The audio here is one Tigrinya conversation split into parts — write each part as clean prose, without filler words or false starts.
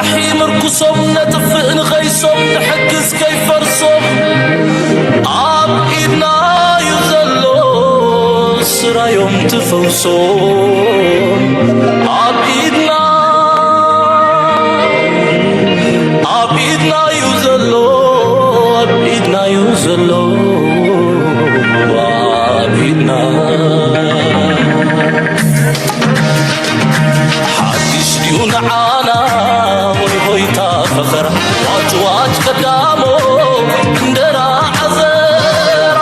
مراحي مركوسهم نتفق نغيسهم نحجز كيف رسوم عبيدنا يزلو سرا يوم تفوسون عبيدنا يزلو عبيدنا يزلو عبيدنا حدش ديون عانا ويهويتا فخر واج قدامو اندرا عزر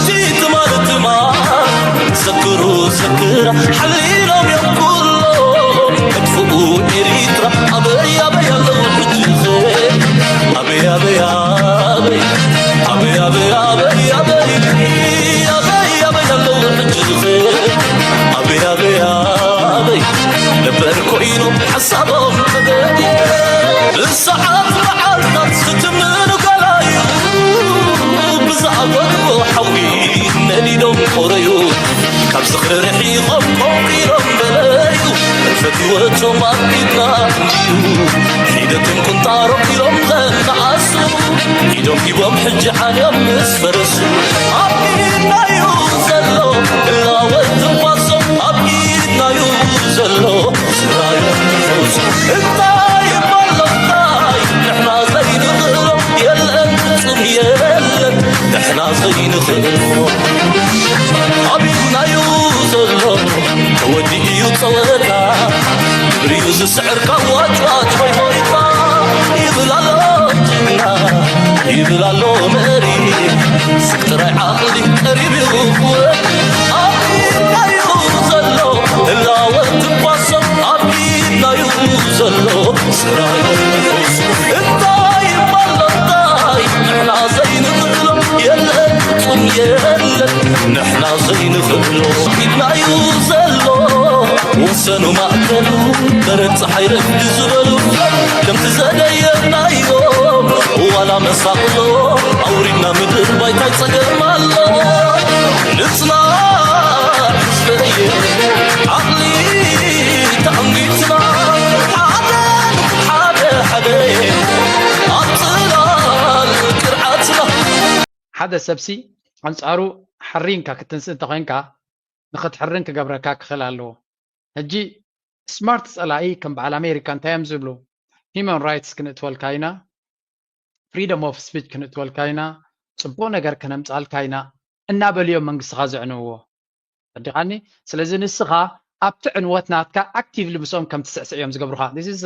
جيت مالت ما سكروا سكرا حليلهم يوم كله ادفقوا إريترا أبي أبي الله وحجزي أبي أبي أبي أبي أبي أبي أبي أبي أبي الله وحجزي أبي أبي أبي نبركوينو حسابهم قدري الساعات معلقات ستمنو قلايو بزعبركو حوين نليلهم قريو كاب صخر رحيقهم قوقيرهم بلايو الفتواتهم عبيدنا حيدتهم كنت عرب يوم غن عاسو حيدهم كيبهم حج حاليهم نسفرسو عبيدنا يوزلو إلا واتواصل عبيدنا يوزلو سرايا نفوسو الطايب والله نحنا زين غلو يلا انتم يلا نحنا زين غلو عبيدنا يوزلو تودي يوصلتا بريوز سعر كواج واج هوي هويتا يبلالو مري سكتر عقلي قريب يغوه عبيدنا يوزلو إلا وتبصم عبيدنا يوزلو سرايا النفوس الطايب والله الطايب نحنا زين غلو يلا انتم يلا نحنا زين غلو عبيدنا يوزلو وسنو معتلو درت صحيرك بزبلو كم تزدينا يوم ولا مساقلو أورينا مدر بايتاي صقر مالو نتصنع حسبية عقلي تأميتنا حدا أطلال كرعاتنا حدا سبسي أنصارو حرينكا كتنسي تغينكا نخد حرينكا قبركا خلالو هجي سمارت سألاي كم بعال أمريكا تايم زبلو human rights كنتوال كاينا freedom of speech كنتوال كاينا صبو نجر كنمصال كاينا النابل يوم منقص غازعنوه صدقني سلازي نسخة أبتعن واتناتكا actively بسوم كم تسعة يوم زقبرها this is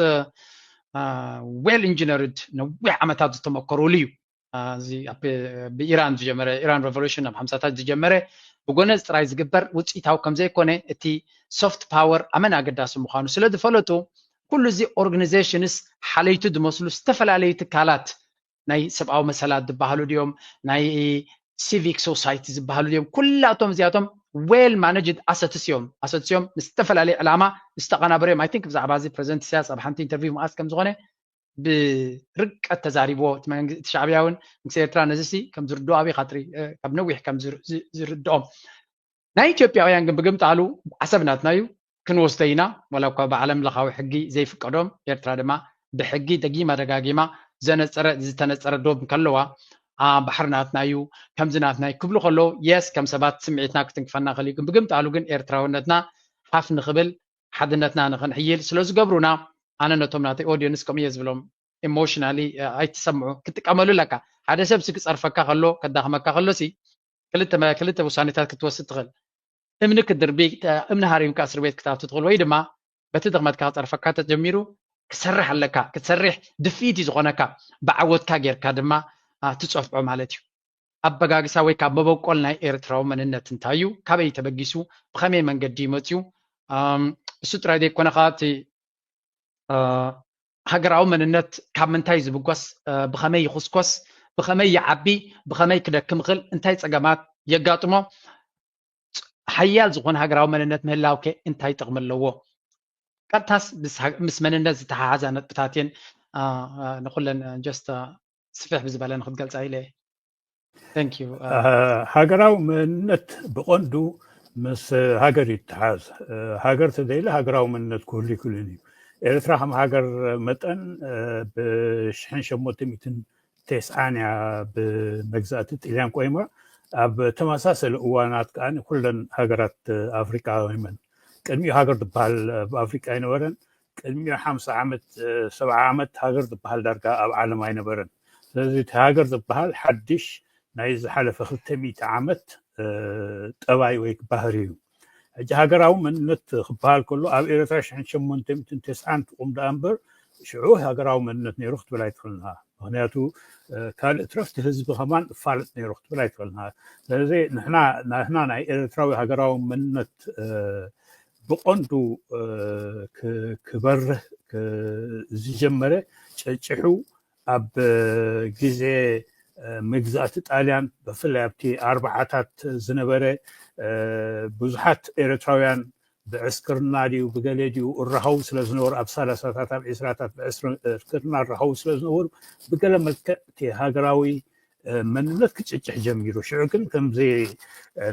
well engineered نوع عمتات تمكروا ليو زي بإيران تجمره إيران revolution بحمساتات تجمره بقولنا استرايز جبر وتشيتاو كم زي كونه اتي soft power أمنا قداس مخانو سلاد فلتو كل زي organizations حاليتو دمسلو استفل عليه تكالات ناي سبعة مسالات دبهالو ديوم ناي civic societies دبهالو ديوم كلاتهم زياتهم well managed assets يوم استفل عليه علامة استقنا بريم I think بزع بازي present سياسة بحنتي interview مؤسس كم زغنة برق التزاريبو تشعبياون مسيرترا نزسي كم زردو أبي خاطري كم نويح كم زردوم ناي إثيوبياويان جنب جم تعالوا حسبناتنا يو كنوستينا ولو كبا عالم لخاوي حقي زي في قدوم إيرترا دما بحقي دقيمة دقاقيمة زتنصر دوب كلوا بحرناتنا يو كم زناتنا كبلو خلو يس كم سبات سمعتنا كتنكفنا خلي جنب جم تعالوا جن إيرترا ونتنا حاف نخبل حدناتنا نخنحيل سلوز قبرونا أنا نتومناتي أودينس كم يزبلهم emotionally أي تسمعوا كتكملوا لك هذا سبب سكس أرفك خلو كداخمك خلو سي كلتا وسانيتات كتوسط تغل امنك الدربي امن هاريم كاسر بيت كتاب تدخل ويدما بتدغمت كات أرفك تجميرو كسرح لك كتسرح دفيتي زغنك بعود كاجر كادما تصفع مالتي أبغاك سوي كابو قلنا إيرتراو من النتنتايو كابي تبجسو بخمي من قديمتيو سترا دي كنا خاتي هاجراو من النت كامنتايز بقص بخمي يخصقص بخمي يعبي بخمي كده كمغل انتاي صقامات يقاطمو حيال زغون هاجراو من النت مهلاوكي انتاي تغملوو كانتاس مس من النت تحازا نطبتاتين نقول لن جست سفح بزبالة ناخد قلت عيلي ثانك يو هاجراو من النت بقندو مس هاجر يتحاز هاجر تديله هاجراو من النت كلني ኤርትራ ከም ሃገር መጠን ብ1890 ብመግዛእቲ ጣልያን ቆይማ ኣብ ተመሳሰለ እዋናት ከዓ ኩለን ሃገራት ኣፍሪካውያን ቅድሚ ሃገር ትበሃል ብኣፍሪካ ይነበረን ቅድሚ 50 ዓመት 70 ዓመት ሃገር ትበሃል ዳርጋ ኣብ ዓለም ኣይነበረን ስለዚ እቲ ሃገር ትበሃል ሓድሽ ናይ ዝሓለፈ 200 ዓመት ጠባይ ወይ ባህሪ እዩ ሕጂ ሃገራዊ መንነት ክበሃል ከሎ ኣብ ኤርትራ 1890 ትቁም ዳ እምበር ሽዑ ሃገራዊ መንነት ነይሩ ክትብል ኣይትኽእልና ምክንያቱ ካልእ ትረፍቲ ህዝቢ ከማን ፋልጥ ነይሩ ክትብል ኣይትኽእልና ስለዚ ንሕና ናይ ኤርትራዊ ሃገራዊ መንነት ብቆንዱ ክበርህ ዝጀመረ ጨጭሑ ኣብ ግዜ መግዛእቲ ጣልያን ብፍላይ ኣብቲ 40ታት ዝነበረ ብዙሓት ኤርትራውያን ብዕስክርና ድዩ ብገሌ ድዩ እራኸቡ ስለ ዝነበሩ ኣብ 30ታት ኣብ 20ታት ብዕስክርና እራኸቡ ስለ ዝነበሩ ብገለ መልክዕ እቲ ሃገራዊ መንነት ክጭጭሕ ጀሚሩ ሽዑ ግን ከምዚ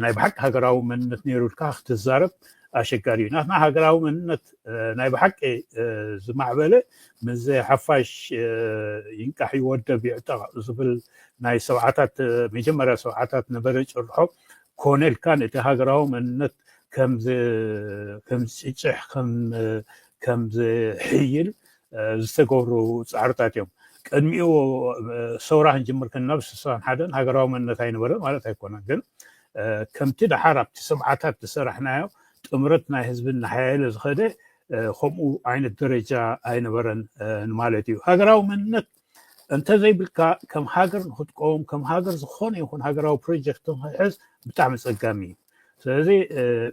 ናይ ብሓቂ ሃገራዊ መንነት ነይሩ ኢልካ ክትዛረብ ኣሸጋሪ እዩ ናትና ሃገራዊ መንነት ናይ ብሓቂ ዝማዕበለ ምዘ ሓፋሽ ይንቃሕ ይወደብ ይዕጠቕ ዝብል ናይ ሰብዓታት መጀመርያ ሰብዓታት ነበረ ጭርሖ ኮነልካ ነቲ ሃገራዊ መንነት ከም ዝጭጭሕ ከም ዝሕይል ዝተገብሩ ፃዕርታት እዮም ቅድሚኡ ሰውራ ክንጅምር ከለና ብ61 ሃገራዊ መንነት ኣይነበረ ማለት ኣይኮነን ግን ከምቲ ድሓር ኣብቲ ሰብዓታት ዝሰራሕናዮ ጥምረት ናይ ህዝብን ናሓያለ ዝኸደ ከምኡ ዓይነት ደረጃ ኣይነበረን ማለት እዩ ሃገራዊ መንነት እንተዘይብልካ ከም ሃገር ንክትቆም ከም ሃገር ዝኾነ ይኹን ሃገራዊ ፕሮጀክት ንክሕዝ ብጣዕሚ ፀጋሚ እዩ ስለዚ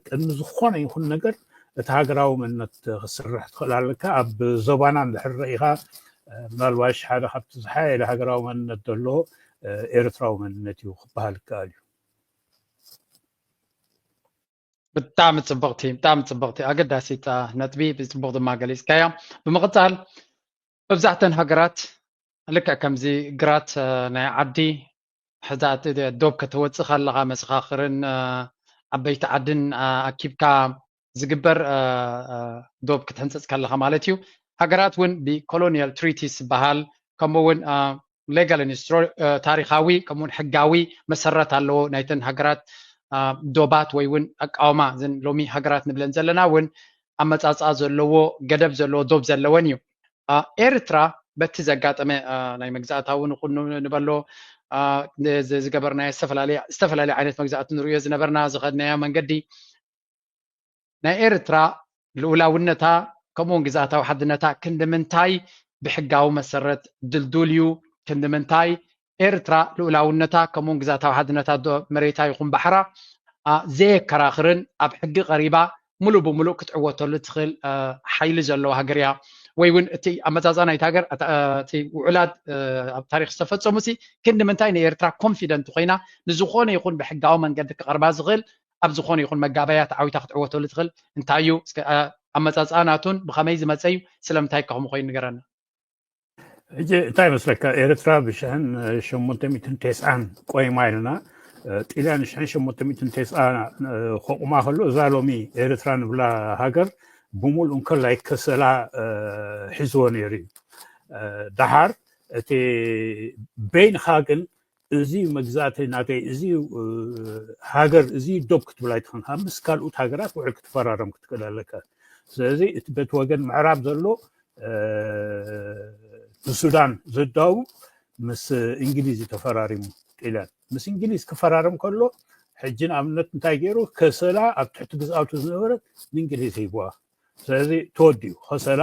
ቅድሚ ዝኾነ ይኹን ነገር እቲ ሃገራዊ መንነት ክስራሕ ትኽእል ኣለካ ኣብ ዞባና እንድሕር ርኢኻ ምናልባሽ ሓደ ካብቲ ዝሓየለ ሃገራዊ መንነት ዘለዎ ኤርትራዊ መንነት እዩ ክበሃል ይከኣል እዩ ብጣዕሚ ፅብቕቲ ኣገዳሲት ነጥቢ ብፅቡቕ ድማ ገሊፅካያ ብምቕፃል መብዛሕተን ሃገራት ልክዕ ከምዚ ግራት ናይ ዓዲ ሕዛት ዶብ ከተወፅእ ከለኻ መሰኻኽርን ዓበይቲ ዓድን ኣኪብካ ዝግበር ዶብ ክትሕንፀፅ ከለኻ ማለት እዩ ሃገራት እውን ብኮሎኒያል ትሪቲስ ዝበሃል ከምኡውን ሌጋል ታሪካዊ ከምኡውን ሕጋዊ መሰረት ኣለዎ ናይተን ሃገራት ዶባት ወይ እውን ኣቃውማ እዘን ሎሚ ሃገራት ንብለን ዘለና እውን ኣመፃፅኣ ዘለዎ ገደብ ዘለዎ ዶብ ዘለወን እዩ ኤርትራ በቲ ዘጋጠመ ናይ መግዛእታዊ ንኹኑ ንበሎ ዝገበርናዮ ዝተፈላለዩ ዓይነት መግዛእቲ ንሪኦ ዝነበርና ዝኸድናዮ መንገዲ ናይ ኤርትራ ልኡላውነታ ከምኡውን ግዛእታዊ ሓድነታ ክንዲ ምንታይ ብሕጋዊ መሰረት ድልዱል እዩ ክንዲ ምንታይ ኤርትራ ልኡላውነታ ከምኡውን ግዛእታዊ ሓድነታ መሬታ ይኹን ባሕራ ዘየከራኽርን ኣብ ሕጊ ቀሪባ ሙሉእ ብሙሉእ ክትዕወተሉ ትኽእል ሓይሊ ዘለዎ ሃገር እያ ወይ እውን እቲ ኣመፃፅኣ ናይቲ ሃገር እቲ ውዕላት ኣብ ታሪክ ዝተፈፀሙ ሲ ክንዲ ምንታይ ንኤርትራ ኮንፊደንት ኮይና ንዝኾነ ይኹን ብሕጋዊ መንገዲ ክቐርባ ዝኽእል ኣብ ዝኾነ ይኹን መጋበያት ዓዊታ ክትዕወተሉ ትኽእል እንታይ እዩ ኣመፃፅኣ ናቱን ብኸመይ ዝመፀ እዩ ስለምንታይ ከምኡ ኮይኑ ንገረና ሕጂ እንታይ መስለካ ኤርትራ ብ1890 ቆይማ ኢልና ጣልያን 1890 ከቁማ ከሎ እዛ ሎሚ ኤርትራ ንብላ ሃገር ብሙሉእ እንከላይ ከሰላ ሒዝዎ ነይሩ እዩ ድሓር እቲ በይንኻ ግን እዚ መግዛእቲ ናተይ እዚ ሃገር እዚ ዶብ ክትብል ኣይትኽእልካ ምስ ካልኦት ሃገራት ውዕል ክትፈራረም ክትክእል ኣለካ ስለዚ እቲ በቲ ወገን ምዕራብ ዘሎ ብሱዳን ዘዳውብ ምስ እንግሊዝ ተፈራሪሙ ጣልያን ምስ እንግሊዝ ክፈራረም ከሎ ሕጂ ንኣብነት እንታይ ገይሩ ከሰላ ኣብ ትሕቲ ግዝኣቱ ዝነበረት ንእንግሊዝ ሂብዋ ስለዚ ተወዲኡ ከሰላ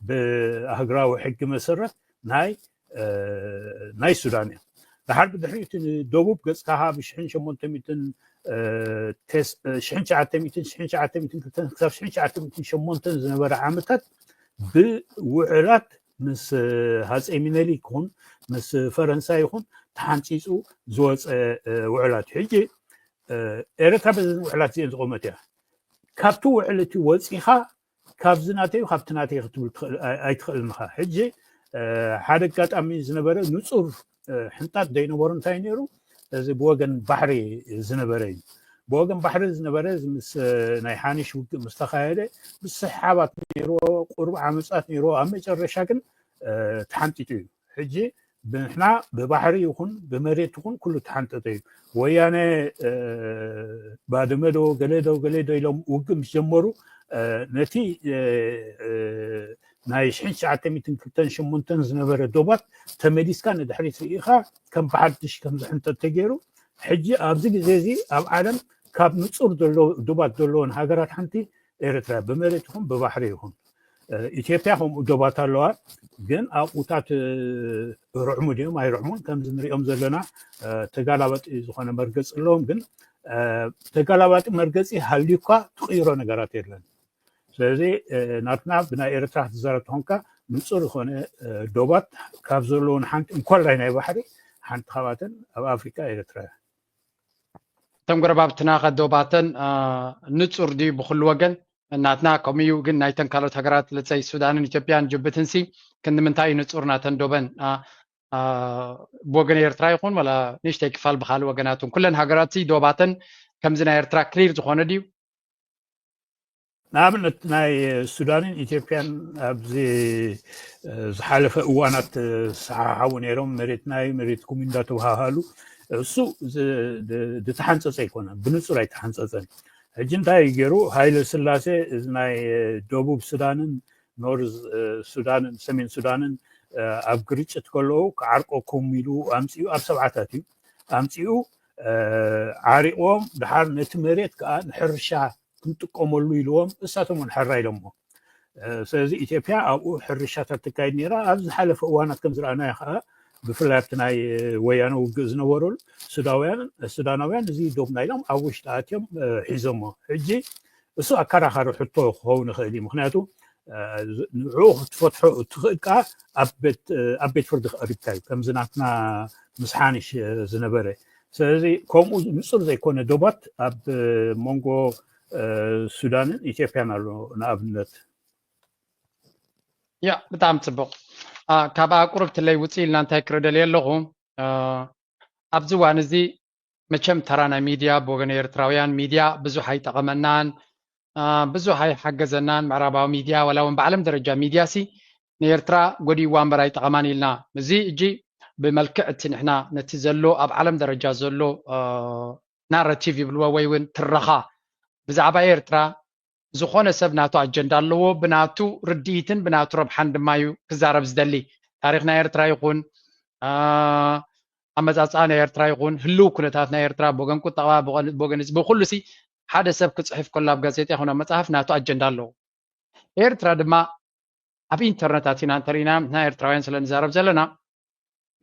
ብሃገራዊ ሕጊ መሰረት ናይ ሱዳን እያ ድሓር ብድሕሪኡ ደቡብ ገፅካኻ ብ1908 ዝነበረ ዓመታት ብውዕላት ምስ ሃፀይ ሚነሊክ ይኹን ምስ ፈረንሳይ ይኹን ተሓንፂፁ ዝወፀ ውዕላት ሕጂ ኤርትራ በዘን ውዕላት እዚአን ዝቆመት እያ ካብቲ ውዕል እቲ ወፂኻ ካብዚ ናተዩ ካብቲ ናተይ ክትብል ኣይትኽእልን ኢኻ ሕጂ ሓደ ኣጋጣሚ ዝነበረ ንፁር ሕንጣት ዘይነበሩ እንታይ ነይሩ እዚ ብወገን ባሕሪ ዝነበረ እዩ بوغن بحر زنبرز مس ناي حانش مستخايله بالصحابات نيرو قرب عمصات نيرو امجرشا كن تحنتيتو حجي بنحنا ببحر يكون بمريت يكون كله تحنتيتو ويانا بادمدو قليدو يلوم وقم جمرو نتي ناي شحن ساعات ميتن كلتن شمونتن زنبر دوبات تمديس كان دحريت فيها كم بحدش كم زحنت تجيرو حجي ابزي زي اب عالم كاب نصور دوبات دولون هاجرات حنتي ኤርትራ በመሬት ይሁን በባህር ይሁን ኢትዮጵያ هم دوبات አለዋ ግን አቁታት ሩዕሙ ዲም አይሩዕሙን ከም ዝንሪኦም ዘለና ተጋላበጥ ዝኾነ መርገጽ ኣለዎም ግን ተጋላበጥ መርገጽ ሃሊኳ ትቕይሮ ነገራት የለን ስለዚ ናትና ብናይ ኤርትራ ተዛረብት ኾንካ ንጹር ዝኾነ ዶባት ካብ ዘለውን ሓንቲ እንኳን ናይ ባሕሪ ሓንቲ ከባትን ኣብ ኣፍሪካ ኤርትራ تم قربابتنا خدوباتن نصر دي بخل وجن ناتنا كميو جن نايتن كالو تغرات لتسي السودان إثيوبيان جبتنسي كن منتاي نصر ناتن دوبن بوجن إيرترا يكون ولا نشتي كفال بخال وجناتهم كلن هجراتي دوباتن كم زنا إيرترا كلير زخونه ديو نعم ناي السودان إثيوبيان أبزي زحالف أوانات ساعة ونيرهم مريتناي مريت كومينداتو هالو سو د تحنصص يكون بنصر اي تحنصصن هجنتا يجرو هايل سلاسه ناي دبوب سودانن نورز سودانن سمين سودانن اب غريچت كلو كعرقو كوميلو امسيو اب سبعاتاتي امسيو عارقوم دحر نتمريت كان حرشا كنتقوملو يلوم اساتهم حراي دمو سلازي ايثيوبيا او حرشات تكايد نيرا ابز حلف اوانات كم زرانا يخا بفلابتناي ويانو زنورول سوداناويان زي دوب نايلهم اوش تاتيم حزمو حجي اسو اكراخر حطو خون خدي مخناتو نعوخ تفتحو تخكا ابيت فرد قريبتاي كم زناتنا مسحانش زنبره سلازي كومو نصر زي كون دوبات اب مونغو سودان ايثيوبيان لو نابنت يا بتام صبق كابا قربت لي وصيلنا انت كردل يلهم ابزوان زي مچم ترانا ميديا بوغن ايرتراويان ميديا بزو حي تقمنان بزو حي حجزنان معرباو ميديا ولا بعالم درجه ميديا سي نيرترا غدي وان براي تقمان لنا زي اجي بملكعت نحنا نتزلو اب عالم درجه زلو ناراتيف يبلوا ويون ترخا بزعبا ايرترا زخونه سب ناتو اجندا لو بناتو رديتن بناتو ربحان دمايو كزارب زدلي تاريخنا ايرترا يكون امزاصانا ايرترا يكون هلو كنتاتنا ايرترا بوغن قطوا بوغن بكل سي حدا سب كصحف كلها بغازيتي هنا مصحف ناتو اجندا لو ايرترا دما اب انترنتاتنا انترينا نا ايرتراوين سلن زارب زلنا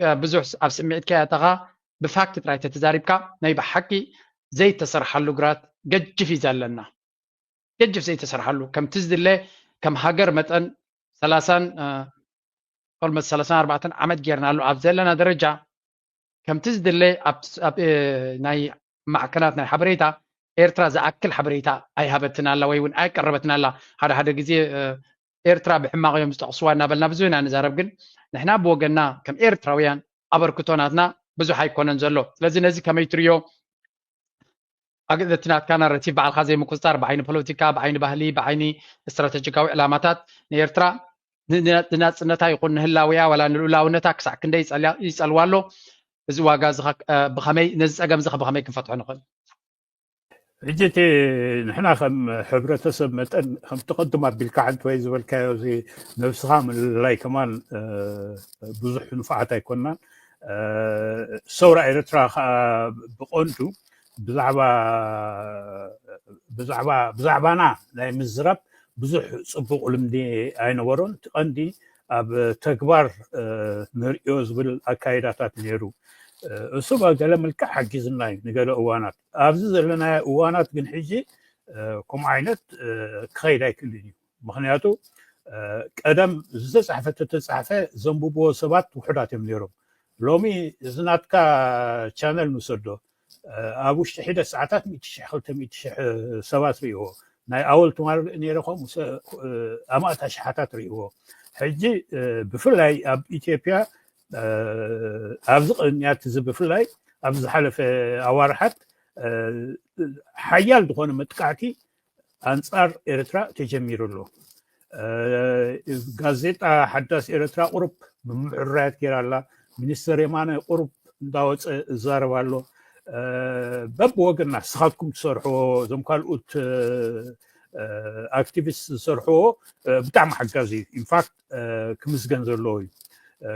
بزح اب سمعت كاتغا بفاكت رايت تزاربكا ناي بحقي زي تسرحلو غرات ججفي زلنا يجب زي تسرحلو كم تزد الله كم هاجر متن 30 قل مت 34 عمد جيرنا له ابزلنا درجه كم تزد الله اب ناي معكناتنا حبريتا ايرترا زاكل حبريتا اي هبتنا الله ويون اي قربتنا الله هذا غزي ايرترا بحماق يوم استقصوانا بلنا بزوينا نزارب كن نحنا بوغنا كم ايرتراويان ابركتوناتنا بزو حيكونن زلو لازم نزي كم يتريو أقدر كان رتيب على الخزي مكستار بعين بوليتيكا بعين بهلي بعين استراتيجيكاوي علامات نيرترا نتا يقول هلاويا ولا نلاونتا كسع كندا يسال والو زواغا زخ بخمي نز اقام زخ بخمي كنفتحو نقل حجتي نحنا خم حبرتسب متن خم تقدمات بالكعن تويز والكايوزي نفسها من لاي كمان بزح نفعتا يكوننا ثورة إيرترا بقونتو بزعبانا لاي مزرب بزح صبوق لمدي اينورون تقندي اب تكبار مريوز بالاكايداتات نيرو الصبا قال ملك حجزنا نقال اوانات ابز لنا اوانات كن حجي كم عينت كخيدا كلني مخنياتو قدم زصحفه تتصحفه زنبوبو سبات وحدات نيرو لومي زناتكا چانل نسدو ابوش حدا ساعات 100 سبات ريو ناي اول تمار نيرخم امات شحاتات ريو حجي بفلاي اب ايثيوبيا ابزق نيات بفلاي ابز حلف اوارحت حيال دخون متقعتي أنصار إرترا تجمير له غازيتا حداث إرترا قرب بمعرات كيرالا منستر يمانه قرب داوت زاربالو باب وقنا سخاتكم تصرحوا زم كالوت اكتيفيست تصرحوا بتاع حجازي ان فاكت كمسجن زلوي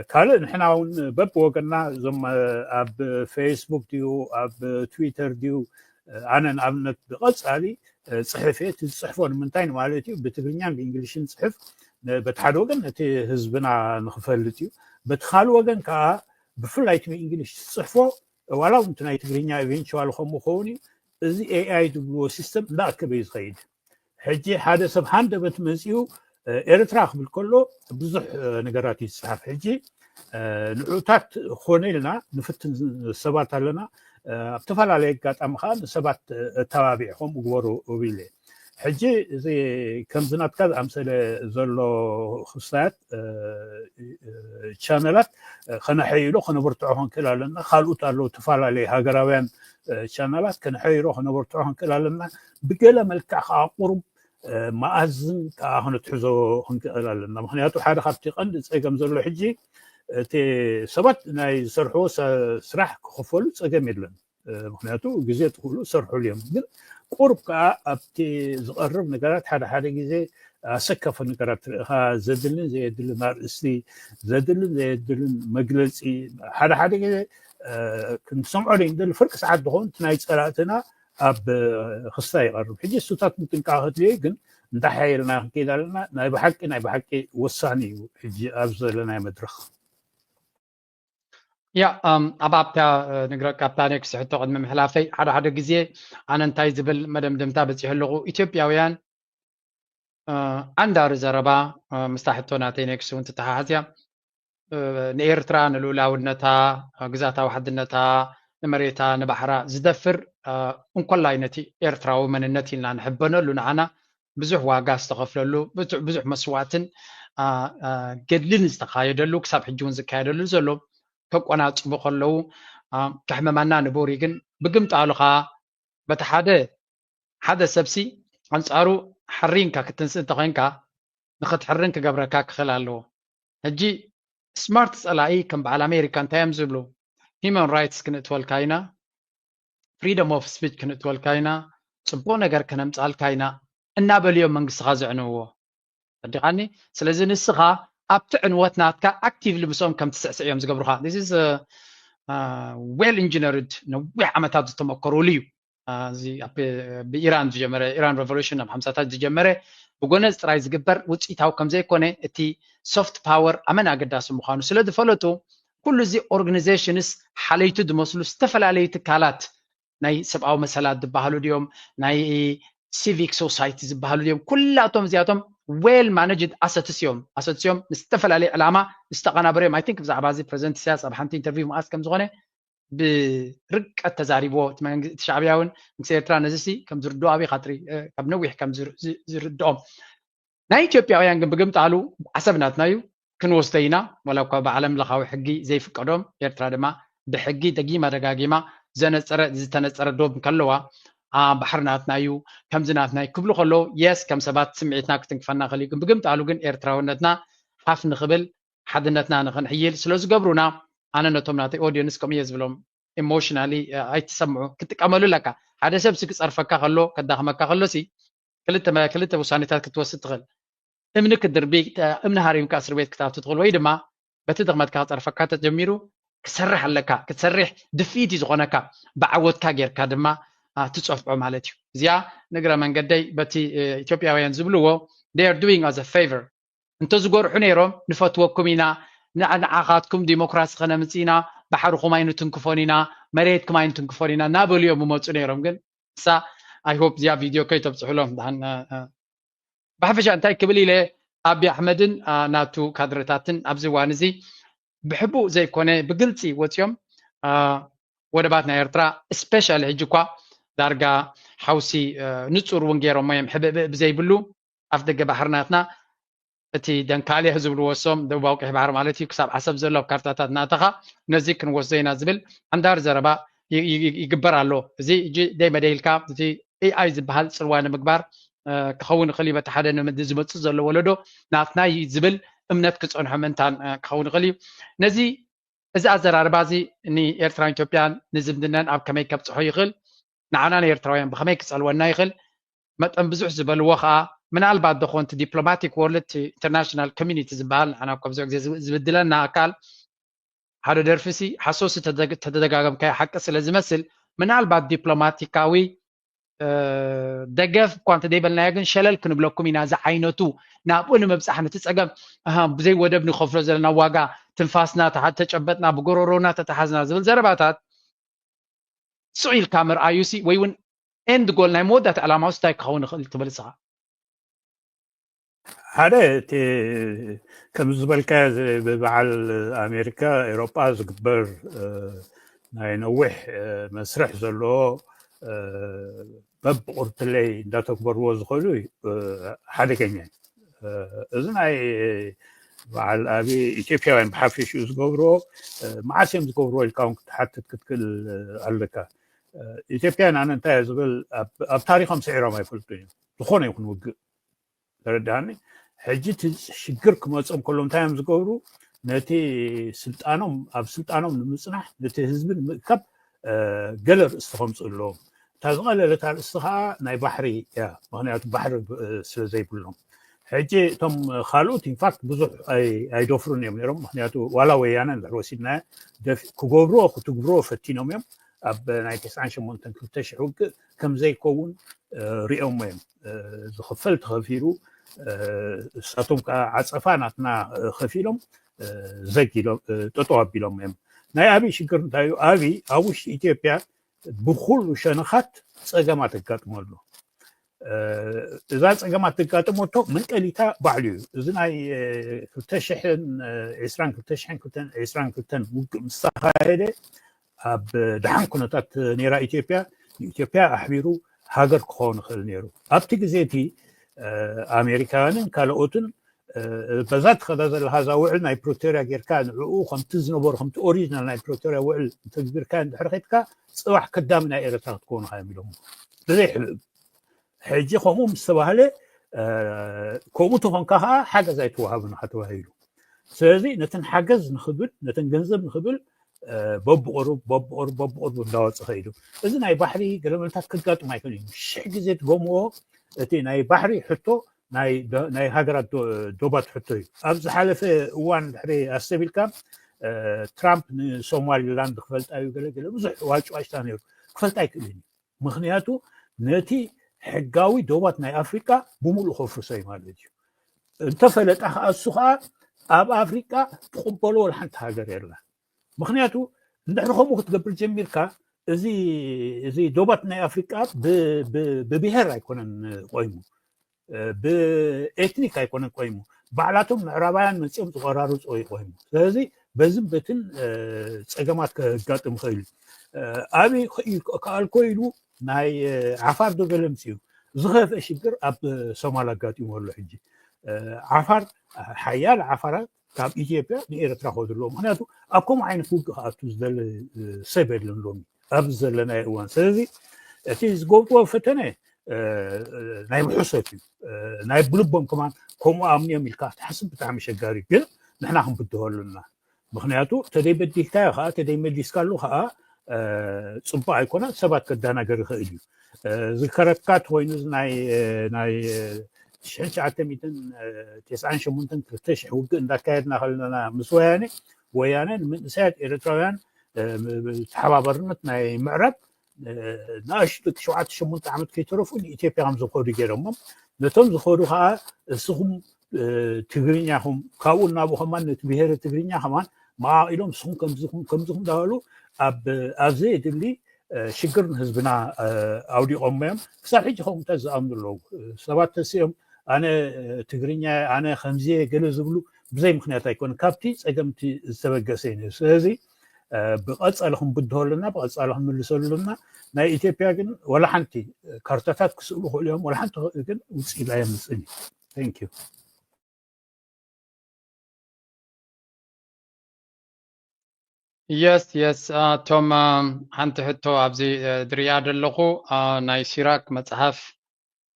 كال نحنا باب وقنا زم اب فيسبوك ديو اب تويتر ديو انا نعملت بقصالي صحفيت تصحفون من تاين مالتي بتغنيان بانجليزي صحف بتحد وقن تي حزبنا نخفلتي بتخال وقن كا بفلايت بانجليزي صحفو ولا انتنا يتغنيا ايفينشوال خمو خوني زي اي دبلو سيستم لا كبيز خيد حجي حدا سب حند بتمسيو ارتراخ بالكله بزح نقرات يصحف حجي نعوتات خونيلنا نفتن السبات لنا بتفعل عليك قات امخان سبات توابعهم وقوروا وبيلي حجي زي كم زنات كذا امثله زلو خصات شانلات خنا حيلو خنا برتعوهم كلالنا خالوت له تفعل عليه هاجراوين شانلات كان حيلو خنا برتعوهم كلالنا بقله ملكع قرب ما ازن كاهن تحزو كلالنا مخنياتو حدا خافتي قند صيغم زلو حجي تي سبت ناي سرحو سرح خفول صقم يدلن مخنياتو غزي تقولوا سرحوا اليوم ግን قرب كابتي زقرب نقرات حدا غزي سكف نقرات زدلن زي يدلن ارسي زدلن زي يدلن مجلسي حدا غزي كنسمعوا لي ندل فرق ساعات دخون تناي صلاتنا اب خصا يقرب حجي سوتات ممكن كاهت لي ግን እንዳحيلنا كده لنا ناي بحقي وصاني حجي ابزلنا مدرخ يا أبابتا نقرأ كابتانك سحتو قد ممحلافي حدا جزية أنا انتاي زبل مدام دمتا بتسيح اللغو إثيوبياويان عندها رزربا مستحتو ناتينك سوانت تحازيا نيرترا نلولا ودنتا قزاتا وحدنتا نمريتا نبحرا زدفر انكل لاينتي إيرترا ومن النتي لنا نحبنا لنا بزح واقاس تغفللو بزح مسواتن قدلين استقايدلو كساب حجون زكايدلو زلو كقنا صبخ لو كحممانا نبوري كن بقمت على بتحاده حدا سبسي انصارو حرينكا كتنس تخينكا نخت حرينكا قبركا خلالو هجي سمارت الاي كم على امريكان تايمز بلو هيومن رايتس كنت والكاينا فريدم اوف سبيتش كنت والكاينا صبو نجر كنمص الكاينا እና በልዮም መንግስት ጋዝዕነዎ አድቃኒ ስለዚህ ንስኻ ኣብቲ ዕንወትናትካ ኣክቲቭሊ ምስኦም ከም ትስዕስዕ ዝገብሩኻ this is well engineered ነዊሕ ዓመታት ዝተመከሩሉ እዩ እዚ ብኢራን ዝጀመረ ኢራን ሬቮሉሽን ኣብ 50ታት ዝጀመረ ብጎነ ጥራይ ዝግበር ውፅኢታዊ ከም ዘይኮነ እቲ ሶፍት ፓወር ኣመን ኣገዳሲ ምዃኑ ስለ ዝፈለጡ ኩሉ እዚ ኦርጋናይዜሽንስ ሓለይቱ ዝመስሉ ዝተፈላለዩ ትካላት ናይ ሰብኣዊ መሰላት ዝበሃሉ ድዮም ናይ civic society ዝበሃሉ ድዮም ኩላቶም እዚኣቶም well managed assets እዮም ንዝተፈላለየ ዕላማ ዝተቐናበረ እዮም I think ብዛዕባ እዚ ፕሬዚደንት ኢሳያስ ኣብ ሓንቲ ኢንተርቪው መዓስ ከም ዝኾነ ብርቀት ተዛሪቦ እቲ ሻዕብያውን ምስ ኤርትራ ነዚሲ ከም ዝርድኦ ኣብይ ኻጥሪ ካብ ነዊሕ ከም ዝርድኦም ናይ ኢትዮጵያውያን ግን ብግምጣሉ ዓሰብናትና እዩ ክንወስዶ ኢና ወላ እኳ ብዓለም ለኻዊ ሕጊ ዘይፍቀዶም ኤርትራ ድማ ብሕጊ ደጋጊማ ዝተነፀረ ዶብ ከለዋ ባሕርናትና እዩ ከምዝናትና ክብሉ ከለዉ የስ ከም ሰባት ስምዒትና ክትንክፈና ኸል ግን ብግምጣሉ ግን ኤርትራውነትና ሓፍ ንኽብል ሓድነትና ንኽንሕይል ስለ ዝገብሩና ኣነ ነቶም ናተይ ኦዲየንስ ከምእየ ዝብሎም ኢሞሽናሊ ኣይትሰምዑ ክትጥቀመሉ ኣለካ ሓደ ሰብ ክፀርፈካ ከሎ ከዳኽመካ ከሎሲ ክልተ ውሳኔታት ክትወስድ ትኽእል እምኒ ክድርቢ እምኒ ሃሪምካ እስር ቤት ክታቱ ትኽእል ወይ ድማ በቲ ድኽመትካ ክፀርፈካ ተጀሚሩ ክሰርሕ ኣለካ ክትሰርሕ ድፊት እዩ ዝኾነካ ብዓወትካ ጌርካ ድማ ትፀፍዖ ማለት እዩ እዚኣ ንግረ መንገደይ በቲ ኢትዮጵያውያን ዝብልዎ they are doing us a favor እንተዝጎርሑ ነይሮም ንፈትወኩም ኢና ንዓኻትኩም ዲሞክራሲ ኸነምፂና ባሕርኹም ኣይንትንክፎን ኢና መሬትኩም ኣይንትንክፎን ኢና እናበልዮም መፁ ነይሮም ግን እሳ ኣይ ሆፕ እዚኣ ቪድዮ ከይተብፅሕሎም ድሓን ብሓፈሻ እንታይ ክብል ኢለ ኣብዪ ኣሕመድን ናቱ ካድረታትን ኣብዚ እዋን እዚ ብሕቡእ ዘይኮነ ብግልፂ ወፂኦም ወደባት ናይ ኤርትራ ስፔሻሊ ሕጂ እኳ ዳርጋ ሓውሲ ንፁር እውን ገይሮሞ እዮም ሕብእ ብዘይብሉ ኣፍ ደገ ባሕርናትና እቲ ደንካልየ ዝብልዎ ሶም ደቡባዊ ቀይሕ ባሕሪ ማለት እዩ ክሳብ ዓሰብ ዘሎ ኣብ ካርታታት እናእተኻ ነዚ ክንወስዶ ኢና ዝብል ዓንዳር ዘረባ ይግበር ኣሎ እዚ ደይ መደይልካ እዚ AI ዝበሃል ፅልዋ ንምግባር ክኸውን ይኽእል እዩ በቲ ሓደ ንምድ ዝመፅእ ዘሎ ወለዶ ናትናይ ዝብል እምነት ክፀንሖ ምንታን ክኸውን ይኽእል እዩ ነዚ እዚ ኣዘራርባ እዚ ንኤርትራን ኢትዮጵያን ንዝምድናን ኣብ ከመይ ከብፅሖ ይኽእል ንዓና ንኤርትራውያን ብከመይ ክፀልወና ይኽእል መጠን ብዙሕ ዝበልዎ ከዓ ምናልባት ደኾንቲ ዲፕሎማቲክ ወርልድ ኢንተርናሽናል ኮሚኒቲ ዝበሃል ንዓና ኣብ ብዙሕ ግዜ ዝብድለና ኣካል ሓደ ደርፊሲ ሓሶሲ ተደጋገምካዮ ሓቂ ስለ ዝመስል ምናልባት ዲፕሎማቲካዊ ደገፍ እኳ እንተደይበልናዮ ግን ሸለል ክንብለኩም ኢና እዚ ዓይነቱ ናብኡ ንምብፃሕ ነቲ ፀገም ብዘይ ወደብ ንከፍሎ ዘለና ዋጋ ትንፋስና ተጨበጥና ብጎረሮና ተተሓዝና ዝብል ዘረባታት ፅዑ ኢልካ ምርኣዩሲ ወይ እውን ኤንድ ጎል ናይ መወዳእቲ ዕላማ ውስጥ እንታይ ክኸውን ይኽእል ትብል ንስኻ ሓደ ከም ዝበልካዮ ብበዓል ኣሜሪካ ኤውሮጳ ዝግበር ናይ ነዊሕ መስርሕ ዘለዎ በብቁርትለይ እንዳተግበርዎ ዝኽእሉ ሓደገኛ እዚ ናይ በዓል ኣብይ ኢትዮጵያውያን ብሓፈሽኡ ዝገብርዎ መዓስ እዮም ዝገብርዎ ኢልካ እውን ክትሓትት ክትክእል ኣለካ ኢትዮጵያን ኣነ እንታይ ዝብል ኣብ ታሪኾም ስዒሮም ኣይፈልጡን እዮም ዝኾነ ይኹን ውግእ ተረዳእኒ ሕጂ ሽግር ክመፅኦም ከሎ እንታይ እዮም ዝገብሩ ነቲ ስልጣኖም ኣብ ስልጣኖም ንምፅናሕ ነቲ ህዝቢ ንምእካብ ገለ ርእስቲ ከምፅኡ ኣለዎም እታ ዝቐለለት ኣርእስቲ ከዓ ናይ ባሕሪ እያ ምክንያቱ ባሕሪ ስለ ዘይብሎም ሕጂ እቶም ካልኦት ኢንፋክት ብዙሕ ኣይደፍሩን እዮም ነይሮም ምክንያቱ ዋላ ወያነ እንድሕር ወሲድናዮ ክገብርዎ ክትግብርዎ ፈቲኖም እዮም ኣብ ናይ 98 2000 ውግእ ከምዘይከውን ሪኦም እዮም ዝኽፈል ተኸፊሉ እሳቶም ከዓ ዓፀፋ ናትና ከፊሎም ዘጊሎም ጠጠው ኣቢሎም እዮም ናይ ኣብይ ሽግር እንታይ እዩ ኣብይ ኣብ ውሽጢ ኢትዮጵያ ብኩሉ ሸነኻት ፀገማት ተጋጥመሉ እዛ ፀገማት ተጋጥመቶ መንቀሊታ ባዕሉ እዩ እዚ ናይ 2022 ውግእ ምስ ተኻየደ ኣብ ድሓን ኩነታት ነይራ ኢትዮጵያ ኣሕቢሩ ሃገር ክኸውን ይኽእል ነይሩ ኣብቲ ግዜ እቲ ኣሜሪካውያንን ካልኦትን በዛት ከዛ ዘለካ እዛ ውዕል ናይ ፕሪቶሪያ ጌርካ ንዕኡ ከምቲ ዝነበሩ ከምቲ ኦሪጂናል ናይ ፕሪቶሪያ ውዕል እንተግቢርካ እንድሕር ኸይድካ ፅባሕ ቀዳሚ ናይ ኤርትራ ክትኮኑ ኢኻ ኢሎም ብዘይሕልም ሕጂ ከምኡ ምስ ተባህለ ከምኡ ተኾንካ ከዓ ሓገዝ ኣይተዋሃብን ኢኻ ተባሂሉ ስለዚ ነተን ሓገዝ ንኽብል ነተን ገንዘብ ንኽብል በብቁርብ እንዳወፅእ ኸይዱ እዚ ናይ ባሕሪ ገለመልታት ከጋጥም ኣይክእል እዩ ሽሕ ግዜ ትገምዎ እቲ ናይ ባሕሪ ሕቶ ናይ ሃገራት ዶባት ሕቶ እዩ ኣብ ዝሓለፈ እዋን ድሕሪ ኣሰቢልካ ትራምፕ ንሶማሊላንድ ክፈልጣ እዩ ገለገለ ብዙሕ ዋጭዋጭታ ነይሩ ክፈልጣ ኣይክእልን ምክንያቱ ነቲ ሕጋዊ ዶባት ናይ ኣፍሪቃ ብምሉእ ከፍርሶ እዩ ማለት እዩ እንተፈለጣ ከዓ እሱ ከዓ ኣብ ኣፍሪቃ ትቕበሎ ወላ ሓንቲ ሃገር የላ ምክንያቱ እንድሕሪ ከምኡ ክትገብር ጀሚርካ እዚ ዶባት ናይ ኣፍሪቃ ብብሄር ኣይኮነን ቆይሙ ብኤትኒክ ኣይኮነን ቆይሙ ባዕላቶም ምዕራባውያን መፂኦም ዝቆራርፆ ቆይሙ ስለዚ በዝም በትን ፀገማት ከጋጥም ክእል ኣብይ ከኣልኮ ኢሉ ናይ ዓፋር ዶገለምፅ እዩ ዝኸፍአ ሽግር ኣብ ሶማል ኣጋጢሙ ኣሎ ሕጂ ዓፋር ሓያል ዓፋራት ካብ ኢትዮጵያ ንኤርትራ ከድሎ ምክንያቱ ኣብ ከምኡ ዓይነት ውግእ ከኣቱ ዝደለ ሰብ የለን ሎሚ ኣብ ዘለናዮ እዋን ስለዚ እቲ ዝገብርዎ ፈተነ ናይ ምሕሰት እዩ ናይ ብልቦም ከማን ከምኡ ኣምንዮም ኢልካ ትሓስብ ብጣዕሚ ሸጋሪ ግን ንሕና ክንብድሆሉና ምክንያቱ ተደይበዲልካዮ ከዓ ተደይመሊስካሉ ከዓ ፅቡቅ ኣይኮነ ሰባት ከዳናገር ይኽእል እዩ ዝከረትካ ኮይኑ ናይ 1998 ውግእ እንዳካየድና ከለና ምስ ወያነ ንምንእሰያት ኤርትራውያን ተሓባበርነት ናይ ምዕራብ ንኣሽቱ 7-8 ዓመት ከይተረፉ ንኢትዮጵያ ከም ዝኸዱ ገይሮሞም ነቶም ዝኸዱ ከዓ እስኹም ትግርኛኹም ካብኡ ናብኡ ከማን ነቲ ብሄረ ትግርኛ ከማን መቃኢሎም ንስኹም ከምዚኹም እንዳበሉ ኣብዚ የድሊ ሽግር ንህዝብና ኣውዲቖም እዮም ክሳብ ሕጂ ከምኡታት ዝኣምኑ ኣለዉ ሰባት ተሲኦም ኣነ ትግርኛ ኣነ ከምዚ ገለ ዝብሉ ብዘይ ምክንያት ኣይኮነን ካብቲ ፀገምቲ ዝተበገሰ እዩ ስለዚ ብቐፃሊ ክንብድሆሉና ብቐፃሊ ክንምልሰሉና ናይ ኢትዮጵያ ግን ወላ ሓንቲ ካርታታት ክስእሉ ክእሉ እዮም ወላ ሓንቲ ግን ውፅኢት ኣየምፅን እዩ ቴንክ ዩ يس توم حنت حتو ابزي درياد اللخو ناي سيراك مصحف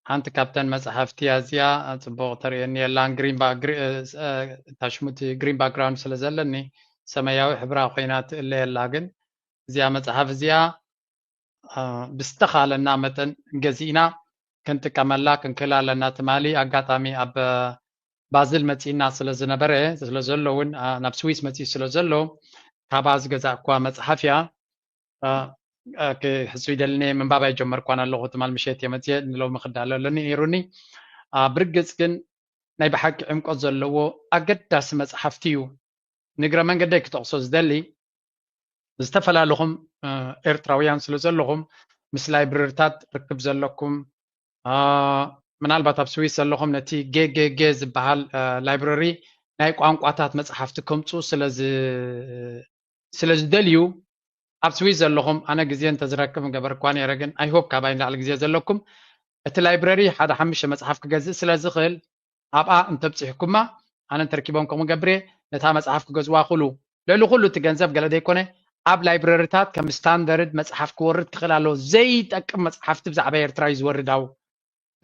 حنت كابتن مصحفتي ازيا صبغ تريني لان جرين باك تاشمت جرين باك جراوند سلازلني سماياوي حبرا خوينات اللي لاغن زيا مصحف زيا بستخالنا متن جزينا كنت كملا كنكلالنا تمالي اغاطامي اب بازل متينا سلازنبره سلازلون ناب سويس متي سلازلو كاباز جزا كوا مصحفيا كحسوي دلني من بابا يجمر كوانا اللغة تمال مشيت يمتي نلو مخدالو لني يروني برقص كن ناي بحق عمق زلو أقد داس مصحفتيو نقرا من قدك تقصص دلي استفلا لهم إرتراويان سلو مس لايبريرتات ركب زلكم ምናልባት ኣብ ስዊስ ዘለኹም ነቲ ጌጌጌ ዝበሃል ላይብረሪ ናይ ቋንቋታት መፅሓፍቲ ከምፁ ስለዝደልዩ ኣብ ስዊስ ዘለኹም ኣነ ግዜ እንተዝረክብ ገበርኳ ነይረ ግን ኣይሆፕ ካባይ ንላዕሊ ግዜ ዘለኩም እቲ ላይብረሪ ሓደ 5 መፅሓፍ ክገዝእ ስለዝኽእል ኣብኣ እንተብፅሕኩማ ኣነ እንተረኪቦም ከምኡ ገብረ ነታ መፅሓፍ ክገዝዋ ክእሉ ልዕሊ ኩሉ እቲ ገንዘብ ገለ ዘይኮነ ኣብ ላይብረሪታት ከም ስታንዳርድ መፅሓፍ ክወርድ ክኽእል ኣለዎ ዘይጠቅም መፅሓፍቲ ብዛዕባ ኤርትራ እዩ ዝወርድ ኣብኡ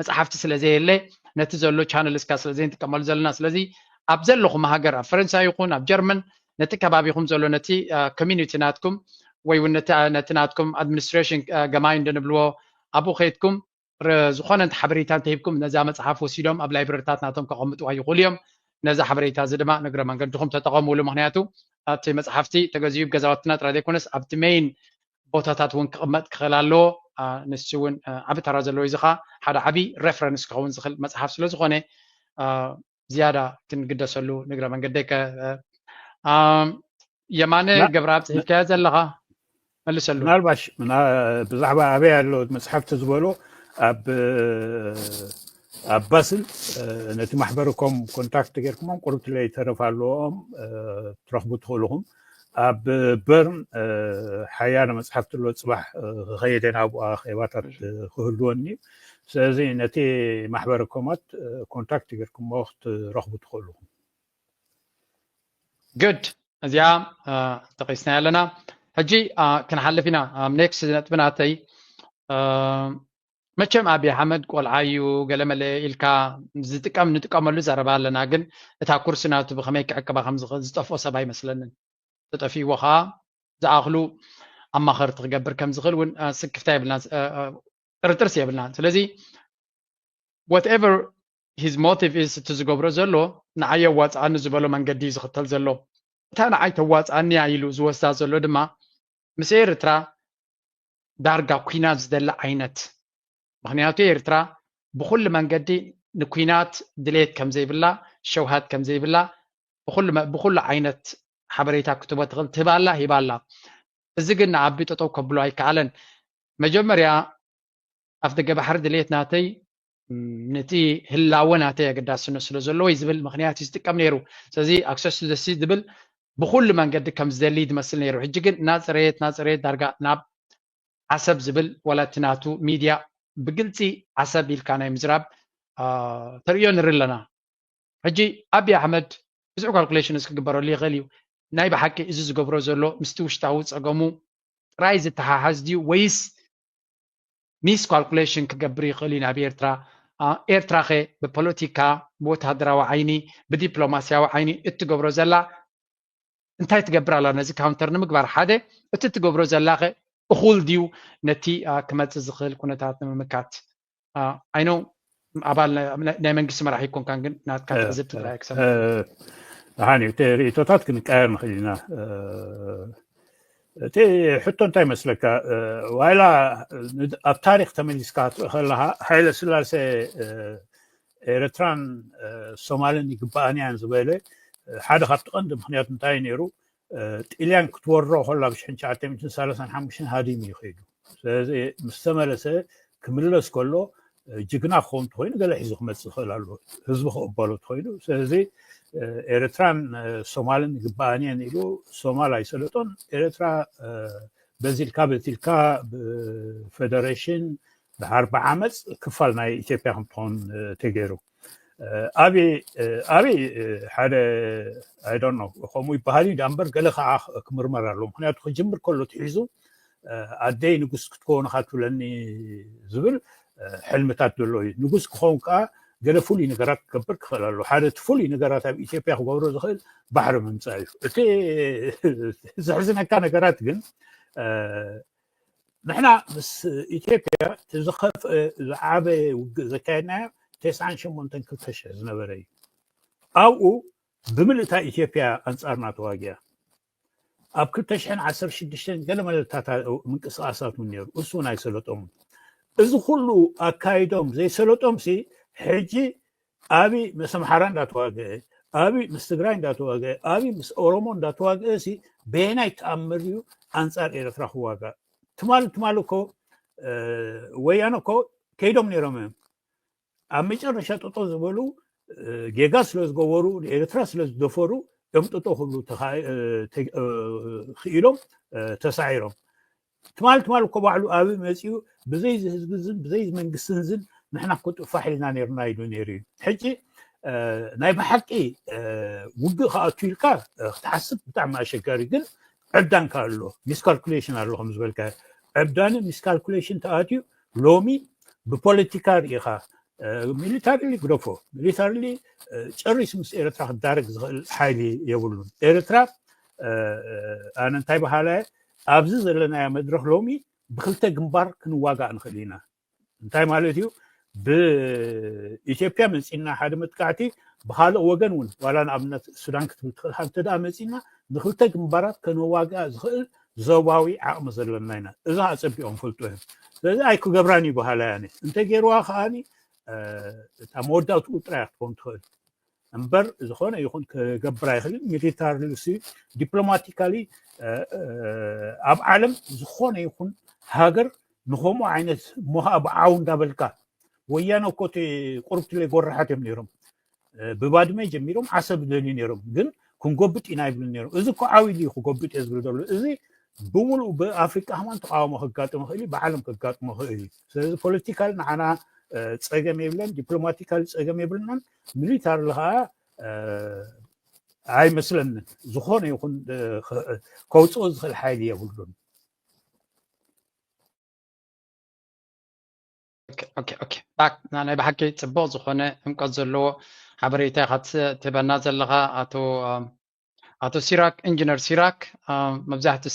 መፅሓፍቲ ስለዘየለ ነቲ ዘሎ ቻነልስካ ስለዘይንጥቀመሉ ዘለና ስለዚ ኣብ ዘለኹም ሃገር ኣብ ፈረንሳይ ይኹን ኣብ ጀርመን ነቲ ከባቢኹም ዘሎ ነቲ ኮሚኒቲ ናትኩም ወይ እውን ነቲ ናትኩም ኣድሚኒስትሬሽን ገማይ እንደንብልዎ ኣብኡ ከይድኩም ዝኾነንቲ ሓበሬታ እንተሂብኩም ነዛ መፅሓፍ ወሲዶም ኣብ ላይብረሪታት ናቶም ከቐምጥዋ ይኽእሉ እዮም ነዛ ሓበሬታ እዚ ድማ ንግረ መንገድኩም ተጠቐምሉ ምክንያቱ እቲ መፅሓፍቲ ተገዚኡ ገዛወትና ጥራይ ዘይኮነስ ኣብቲ ሜይን ቦታታት እውን ክቕመጥ ክኽእል ኣለዎ ንሱ እውን ዓብ ተራ ዘለዎ እዚ ኸ ሓደ ዓብይ ሬፈረንስ ክኸውን ዝኽእል መፅሓፍ ስለ ዝኾነ ዝያዳ ክንግደሰሉ ንግረ መንገደይ የማነ ገብረኣብ ፅሒፍካዮ ዘለኻ መልሰሉ ምናልባሽ ብዛዕባ ኣበይ ኣሎ መፅሓፍቲ ዝበሎ ኣብ ባስል ነቲ ማሕበረኩም ኮንታክት ጌርኩሞም ቁርብት ላይ ተረፍ ኣለዎም ትረኽቡ ትኽእልኹም ኣብ በርን ሓያሎ መፅሓፍቲ ኣሎ ፅባሕ ክኸይደ ናብኣ ኼባታት ክህልወኒ ስለዚ ነቲ ማሕበረኮማት ኮንታክት ጌርኩሞ ክትረኽቡ ትኽእልኹም ግድ እዚኣ ተቂስና ኣለና ሕጂ ክንሓልፍ ኢና ኣብ ኔክስት ነጥብናተይ መቸም ኣብይ ኣሕመድ ቆልዓ እዩ ገለመለ ኢልካ ዝጥቀም ንጥቀመሉ ዘረባ ኣለና ግን እታ ኩርሲ ናቱ ብኸመይ ክዕቅባ ከም ዝኽእል ዝጠፍኦ ሰብ ኣይመስለንን ተጠፊእዎ ከዓ ዝኣኽሉ ኣማኸርቲ ክገብር ከም ዝኽእል እውን ስክፍታ የብልና ጥርጥርሲ የብልና ስለዚ whatever his motive is እቲ ዝገብሮ ዘሎ ንዓይ ኣዋፅኣኒ ዝበሎ መንገዲ እዩ ዝኽተል ዘሎ እታ ንዓይ ተዋፅኣኒ ኢሉ ዝወስዳ ዘሎ ድማ ምስ ኤርትራ ዳርጋ ኩናት ዝደሊ ዓይነት ምክንያቱ ኤርትራ ብኩሉ መንገዲ ንኩናት ድሌት ከም ዘይብላ ሸውሃት ከም ዘይብላ ብኩሉ ዓይነት ሓበሬታ ክትቦ ትኽእል ትህባላ ሂባላ እዚ ግን ንዓቢ ጠጠው ከብሎ ኣይከኣለን መጀመርያ ኣፍ ደገ ባሕሪ ድሌት ናተይ ነቲ ህላወ ናተይ ኣገዳስነት ስለ ዘለዎ ዝብል ምክንያት እዩ ዝጥቀም ነይሩ ስለዚ ኣክሰስ ቱ ዘ ሲ ዝብል ብኩሉ መንገዲ ከም ዝደሊ ዝመስል ነይሩ ሕጂ ግን ናፅሬት ዳርጋ ናብ ዓሰብ ዝብል ወላቲ ናቱ ሚድያ ብግልፂ ዓሰብ ኢልካ ናይ ምዝራብ ተርእዮ ንርኢ ኣለና ሕጂ ኣብይ ኣሕመድ ብዙሕ ካልኩሌሽንስ ክግበረሉ ይኽእል እዩ ናይ ብሓቂ እዚ ዝገብሮ ዘሎ ምስቲ ውሽጣዊ ፀገሙ ጥራይ ዝተሓሓዝ ድዩ ወይስ ሚስ ካልኩሌሽን ክገብር ይኽእል እዩ ናብ ኤርትራ ኸ ብፖለቲካ ብወታደራዊ ዓይኒ ብዲፕሎማስያዊ ዓይኒ እትገብሮ ዘላ እንታይ ትገብር ኣላ ነዚ ካውንተር ንምግባር ሓደ እቲ ትገብሮ ዘላ ኸ እኹል ድዩ ነቲ ክመፅእ ዝኽእል ኩነታት ንምምካት ኣይኖ ኣባል ናይ መንግስቲ መራሒ ይኮንካን ግን ናትካ ትዕዝብ ትግራይ ክሰብ ሃኒ ሪእቶታት ክንቀያየር ንኽእል ኢና እቲ ሕቶ እንታይ መስለካ ዋይላ ኣብ ታሪክ ተመሊስካ ትርኢ ከለካ ሃይለ ስላሴ ኤርትራን ሶማልን ይግባኣን እያን ዝበለ ሓደ ካብቲ ቀንዲ ምክንያት እንታይ ነይሩ ጣልያን ክትወሮ ከላ ብ1935 ሃዲሙ ይኸይዱ ስለዚ ምስ ተመለሰ ክምለስ ከሎ ጅግና ክኸውን ትኮይኑ ገለ ሒዙ ክመፅእ ይኽእል ኣሎ ህዝቢ ክቕበሎ ትኮይኑ ስለዚ ኤርትራን ሶማልን ይግባኣን እየን ኢሉ ሶማል ኣይሰለጦን ኤርትራ በዚልካ ብፌደሬሽን ብሓርቢ ዓመፅ ክፋል ናይ ኢትዮጵያ ከም ትኾን ተገይሩ أبي حدا I don't know خمو يبهالي دامبر قال خا كمرمر لهم هنا تخجمر كله تحيزو عدي نقص تكون خاتو لاني زبل حلمتات دلوي نقص كون كا قال فولي نقرات كبر كخلالو حدا تفولي نقرات اب ايثيوبيا خبرو زخيل بحر من صايف تي زحزنا كان نقرات جن نحنا بس ايثيوبيا تزخف لعابه زكانا 98 كلتش زنبري او بملتا ايثيوبيا انصارنا تواجيا اب كلتشن 16 قال ملتا منقساسات من ير اسونا يسلطهم እዚ ሁሉ አካይዶም ዘይሰለጦም ሲ ሕጂ አቢ ምስ አምሓራ እንዳተዋግአ አቢ ምስ ትግራይ እንዳተዋግአ አቢ ምስ ኦሮሞ እንዳተዋግአ ሲ በናይ ተአምር እዩ አንጻር ኤርትራ ክዋጋ ትማል እኮ ወያነ እኮ ከይዶም ነይሮም ኣብ መጨረሻ ጥጦ ዝበሉ ጌጋ ስለ ዝገበሩ ኤርትራ ስለ ዝደፈሩ ዮም ጥጦ ሁሉ ክኢሎም ተሳዒሮም تمال كو بعلو ابي مسيو بزي زين بزي منقسن زين نحنا كنت فاحلنا نيرنا يدو نيري حجي ناي بحقي وقو خاطيلكا تحسب بتاع ما شكاري قل عبدان كارلو ميسكالكوليشن الله مزبلكا عبدان ميسكالكوليشن تاتيو لومي ببوليتيكار يخا ميليتارلي غروفو ميليتارلي تشريس مس ايرترا دارك حالي يقولون ايرترا انا انتي بحاله ابز زلنا يا مدرخ لومي بخلته جنبار كنواقع نخلينا انتي مالتيو بإثيوبيا مسينا حدا متقعتي بحال وغنون ولا نعمنا السودان كتبت حتى دا مسينا بخلته جنبارات كنواقع زخل زواوي عقم زلنا اذا اصبيهم فلتوهم لذا ايكو غبراني بحال يعني انت غيروا خاني تمودات وطريق كنترول امبر زخونه يكون كغبرا يخل ميليتارلي دبلوماتيكالي اب عالم زخونه يكون هاجر نخومو عينت مهاب عاون دابلكا ويانو كوتي قربت لي غورحاتم نيرم ببادمه جميرم حسب دلي نيرم ግን ኩንጎብጥ ይናይብል ነይሩ እዚ ኮ ዓዊሊ ኩጎብጥ ዝብል ዘሎ እዚ ብሙሉ በአፍሪካ ሃማን ተቃውሞ ከጋጥሞ ኸሊ በዓለም ከጋጥሞ ኸሊ ስለዚ ፖለቲካል ንዓና ፀገም የብለን ዲፕሎማቲካል ፀገም የብለናን ሚሊታር ለኻ አይ መስለን ዝኾነ ይኹን ከውፅኦ ዝኽእል ሓይሊ የብሉን اوكي باك انا بحكي ጽቡቕ ዝኾነ ዕምቀት ዘለዎ ሓበሬታ ትበና ዘለኻ አቶ ሲራክ ኢንጂነር ሲራክ መብዛሕትኡ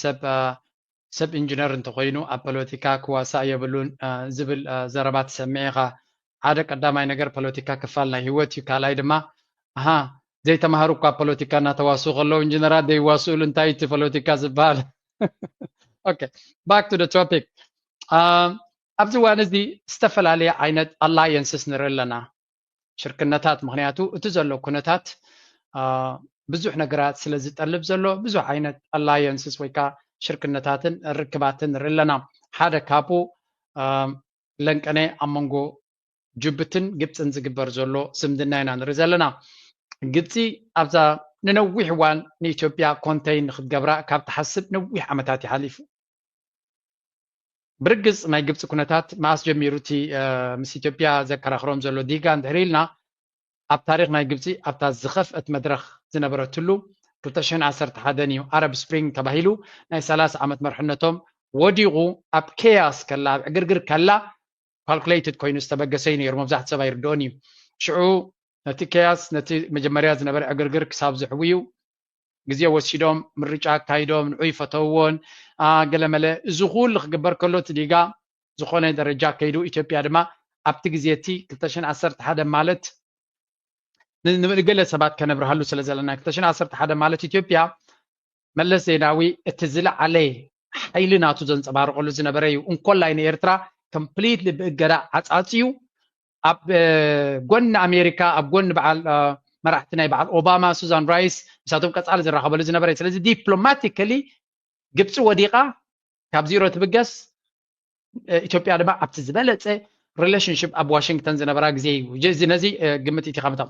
ሰብ ኢንጂነር እንተኮይኑ ኣብ ፖለቲካ ክዋሳ የብሉን ዝብል ዘረባት ሰሚዕኻ ሓደ ቀዳማይ ነገር ፖለቲካ ክፋል ናይ ህይወት እዩ ካልኣይ ድማ ዘይተማሃሩ እኳ ፖለቲካ እናተዋስኡ ከለዉ ኢንጂነራት ዘይዋስኡሉ እንታይ እቲ ፖለቲካ ዝበሃል ኦኬ ባክ ቱ ደ ቶፒክ ኣብዚ እዋን እዚ ዝተፈላለየ ዓይነት ኣላየንስስ ንርኢ ኣለና ሽርክነታት ምክንያቱ እቲ ዘሎ ኩነታት ብዙሕ ነገራት ስለ ዝጠልብ ዘሎ ብዙሕ ዓይነት ኣላየንስስ ወይ ከዓ ሽርክነታትን ርክባትን ንርኢ ኣለና ሓደ ካብኡ ለንቀነ ኣብ መንጎ ጅቡትን ግብፅን ዝግበር ዘሎ ዝምድና ኢና ንርኢ ዘለና ግብፂ ኣብዛ ንነዊሕ እዋን ንኢትዮጵያ ኮንቴይን ንክትገብራ ካብ ትሓስብ ነዊሕ ዓመታት ይሓሊፉ برجز ما يجيبس كونتات ما أسجميروتي مس إثيوبيا ذكرهم زلوا ديجا ندريلنا أب تاريخ ما يجيبسي أب تزخف أتمدرخ زنبرتلو بروتشن عصرت حدانيو عرب سبرينج تبهيلو ناي ثلاث عامات مرحنتهم وديغو أب كياس كلا عقرقر كلا calculated كوينوس تبقسين يرمو بزحت سباير دوني شعو نتي كياس نتي مجمريات زنبر عقرقر كساب زحويو جزية وسيدهم مرجع كايدهم نعيفة توون قلمله زغول خبر كله تديجا زخونة درجة كيدو إثيوبيا دما أبتي جزيتي كتشن عصرت حدا مالت نقول سبات كان برهلو سلزلنا كتشن عصرت حدا مالت إثيوبيا ملس زيناوي اتزلع عليه حيلنا تزن صبار قلو زنبريو ونقول لاين إيرترا completely بقرا عطاتيو أب قلنا أمريكا أب قلنا بعد مرحتنا بعد أوباما سوزان رايس مساتهم كتسأل زي رخابلو زنبريو سلزي diplomatically ግብፂ ወዲቃ ካብ ዚሮ ትብገስ ኢትዮጵያ ድማ ኣብቲ ዝበለፀ ሪሌሽንሽፕ ኣብ ዋሽንግተን ዝነበራ ግዜ እዩ እዚ ነዚ ግምት ኢቲ ከምታ